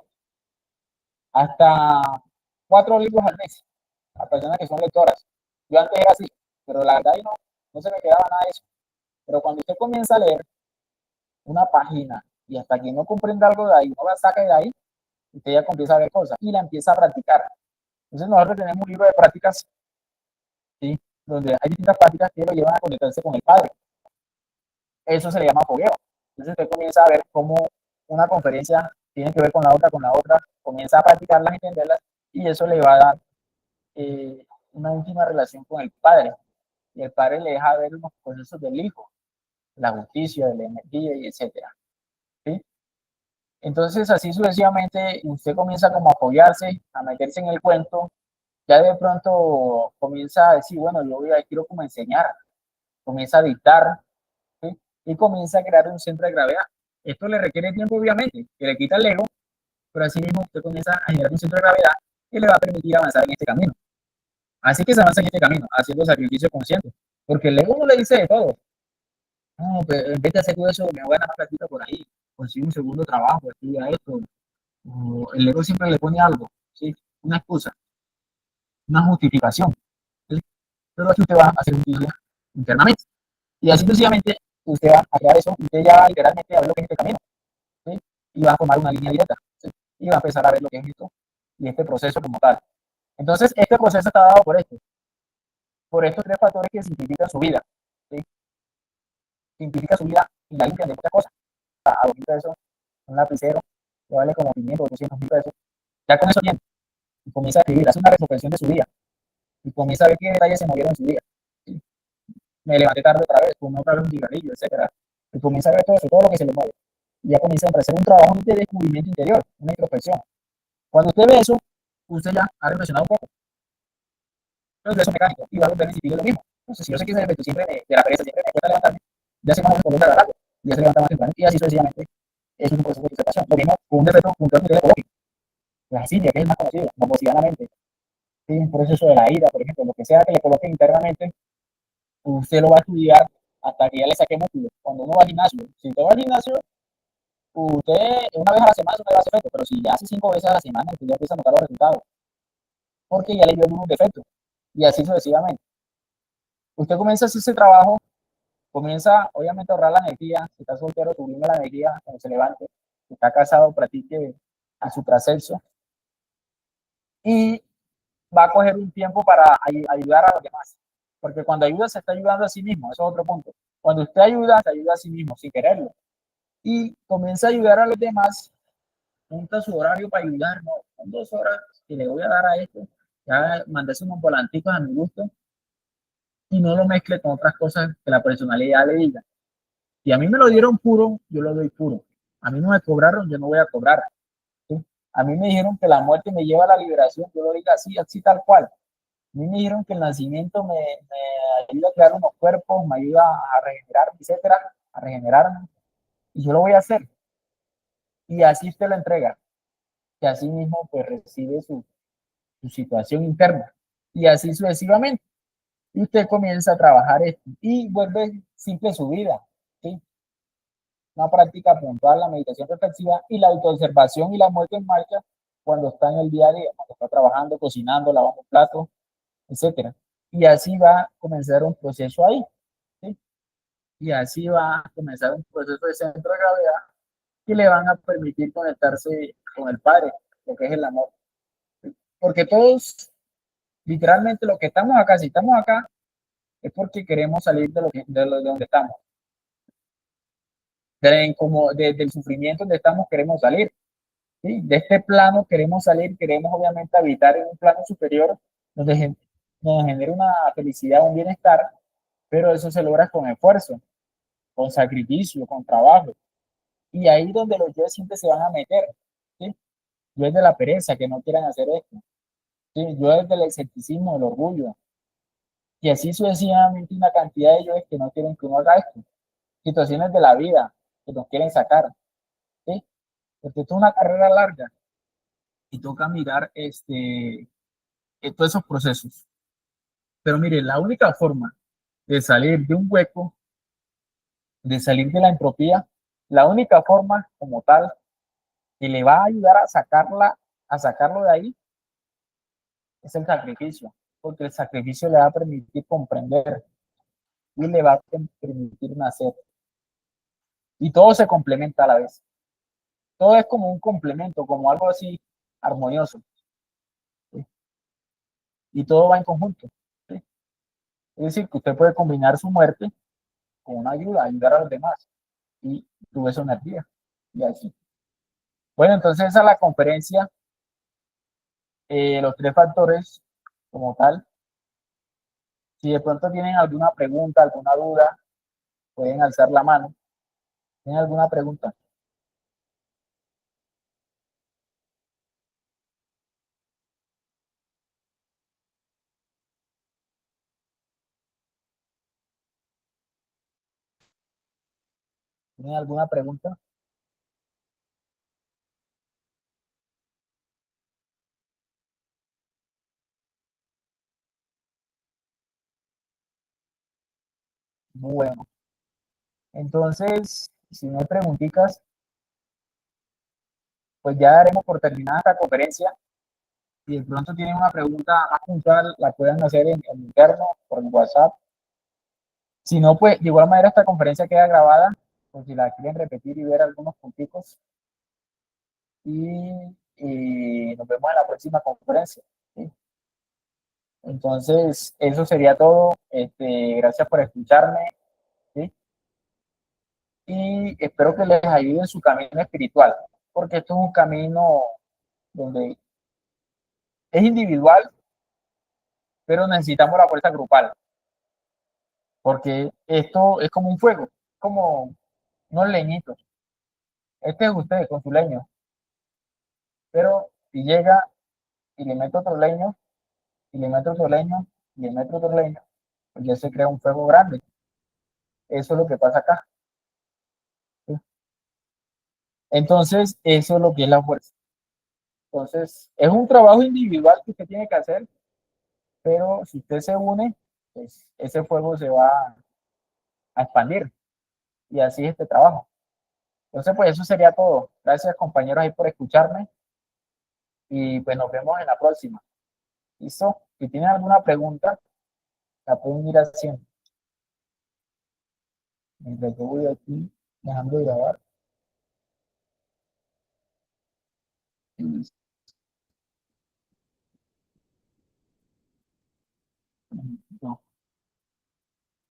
A: hasta 4 libros al mes a personas que son lectoras. Yo antes era así, pero la verdad no se me quedaba nada de eso. Pero cuando usted comienza a leer una página y hasta que no comprenda algo de ahí, no la saca de ahí, usted ya comienza a ver cosas y la empieza a practicar. Entonces nosotros tenemos un libro de prácticas, ¿sí? Donde hay distintas prácticas que lo llevan a conectarse con el Padre. Eso se le llama fogueo. Entonces usted comienza a ver cómo una conferencia tiene que ver con la otra, comienza a practicarlas, entenderlas, y eso le va a dar una íntima relación con el padre, y el padre le deja ver los procesos del hijo, la justicia, de la energía y etcétera, ¿sí? Entonces, así sucesivamente, usted comienza como a apoyarse, a meterse en el cuento, ya de pronto comienza a decir, bueno, yo quiero como enseñar, comienza a dictar, ¿sí? Y comienza a crear un centro de gravedad. Esto le requiere tiempo, obviamente, que le quita el ego, pero así mismo usted comienza a generar un centro de gravedad que le va a permitir avanzar en este camino. Así que se avanza en este camino, haciendo sacrificios conscientes, porque el ego no le dice de todo. No, pero en vez de hacer todo eso, me voy a ganar más platita por ahí, consigo un segundo trabajo, estudia esto. O el ego siempre le pone algo, ¿sí? Una excusa, una justificación, ¿sí? Pero aquí usted va a hacer un juicio internamente. Y así sencillamente usted va a crear eso, usted ya literalmente va a ver lo que es este camino, ¿sí? Y va a formar una línea directa, ¿sí? Y va a empezar a ver lo que es esto y este proceso como tal. Entonces, este proceso está dado por estos tres factores que simplifican su vida, ¿sí? Simplifica su vida y la limpian de muchas cosas. A 2.000 pesos, un lapicero, que vale como 500 o 200.000 pesos. Ya con eso tiene. Y comienza a escribir, hace una retrospección de su día. Y comienza a ver qué detalles se movieron en su día. ¿Sí? Me levanté tarde otra vez, fumé otra vez un cigarrillo, etcétera. Y comienza a ver todo eso, todo lo que se le mueve. Y ya comienza a hacer un trabajo de descubrimiento interior, una introspección. Cuando usted ve eso, usted ya ha reflexionado un poco. Pero de eso mecánico y va a volver a insistir en lo mismo. Entonces, si yo sé que ese efecto siempre de la pereza siempre me cuesta levantarme, ya sé más o menos por dónde agarrarlo. Ya se levanta más temprano y así sucesivamente. Es un proceso de observación. Lo mismo con un defecto puntual que ecológico. La asidia, que es el más conocido, momosianamente. ¿Sí? Un proceso de la ira, por ejemplo, lo que sea que le coloque internamente, usted lo va a estudiar hasta que ya le saque músculo. Cuando uno va al gimnasio, si usted va al gimnasio, usted una vez a la semana no le va a hacer efecto, pero si ya hace 5 veces a la semana, usted ya empieza a notar los resultados, porque ya le dio un defecto. Y así sucesivamente. Usted comienza a hacer ese trabajo, comienza obviamente a ahorrar la energía. Si está soltero, sublime la energía cuando se levante. Si está casado, practique a su trascenso. Y va a coger un tiempo para ayudar a los demás. Porque cuando ayuda, se está ayudando a sí mismo. Eso es otro punto. Cuando usted ayuda, se ayuda a sí mismo, sin quererlo. Y comienza a ayudar a los demás, junta su horario para ayudar, ¿no? Son 2 horas que le voy a dar a esto. Ya mandé unos volanticos a mi gusto y no lo mezcle con otras cosas que la personalidad le diga. Si a mí me lo dieron puro, yo lo doy puro. A mí no me cobraron, yo no voy a cobrar. ¿Sí? A mí me dijeron que la muerte me lleva a la liberación, yo lo digo así, así tal cual. A mí me dijeron que el nacimiento me ayuda a crear unos cuerpos, me ayuda a regenerar, etcétera, a regenerarme. Y yo lo voy a hacer. Y así usted lo entrega. Y así mismo pues recibe su situación interna. Y así sucesivamente. Y usted comienza a trabajar esto. Y vuelve simple su vida. ¿Sí? Una práctica puntual, la meditación reflexiva y la autoobservación y la muerte en marcha cuando está en el día a día, cuando está trabajando, cocinando, lavando platos, etcétera. Y así va a comenzar un proceso ahí. ¿Sí? Y así va a comenzar un proceso de centro de gravedad que le van a permitir conectarse con el Padre, lo que es el amor. ¿Sí? Porque todos, literalmente, lo que estamos acá, si estamos acá, es porque queremos salir de donde estamos. Del sufrimiento donde estamos queremos salir. ¿Sí? De este plano queremos salir, queremos obviamente habitar en un plano superior donde nos genere una felicidad, un bienestar, pero eso se logra con esfuerzo, con sacrificio, con trabajo. Y ahí donde los yo siempre se van a meter. ¿Sí? Yo es de la pereza, que no quieran hacer esto. ¿Sí? Yo es del escepticismo, del orgullo. Y así sucesivamente una cantidad de ellos que no quieren que uno haga esto. Situaciones de la vida que nos quieren sacar. ¿Sí? Porque esto es una carrera larga y toca mirar todos esos procesos. Pero mire, la única forma de salir de un hueco, de salir de la entropía, la única forma como tal que le va a ayudar a sacarlo de ahí, es el sacrificio, porque el sacrificio le va a permitir comprender y le va a permitir nacer. Y todo se complementa a la vez. Todo es como un complemento, como algo así armonioso. ¿Sí? Y todo va en conjunto. ¿Sí? Es decir, que usted puede combinar su muerte con una ayuda, ayudar a los demás. Y tuve esa energía. Y así. Bueno, entonces esa es la conferencia los tres factores como tal. Si de pronto tienen alguna pregunta, alguna duda, pueden alzar la mano. ¿Tienen alguna pregunta? ¿Tienen alguna pregunta? Bueno, entonces, si no hay preguntitas, pues ya daremos por terminada esta conferencia. Si de pronto tienen una pregunta más puntual, la pueden hacer en interno, por WhatsApp. Si no, pues de igual manera esta conferencia queda grabada, por si la quieren repetir y ver algunos punticos. Y nos vemos en la próxima conferencia. ¿Sí? Entonces, eso sería todo. Gracias por escucharme. ¿Sí? Y espero que les ayude en su camino espiritual, porque esto es un camino donde es individual, pero necesitamos la fuerza grupal, porque esto es como un fuego, como unos leñitos. Este es usted con su leño, pero si llega y le mete otro leño, y le mete otro leño, y le mete otro leño, pues ya se crea un fuego grande. Eso es lo que pasa acá. ¿Sí? Entonces, eso es lo que es la fuerza. Entonces, es un trabajo individual que usted tiene que hacer, pero si usted se une, pues ese fuego se va a expandir y así es este trabajo. Entonces, pues eso sería todo. Gracias compañeros ahí por escucharme y pues nos vemos en la próxima. ¿Listo? Si tienen alguna pregunta, la pueden ir haciendo. Mientras yo voy aquí dejando de grabar. No.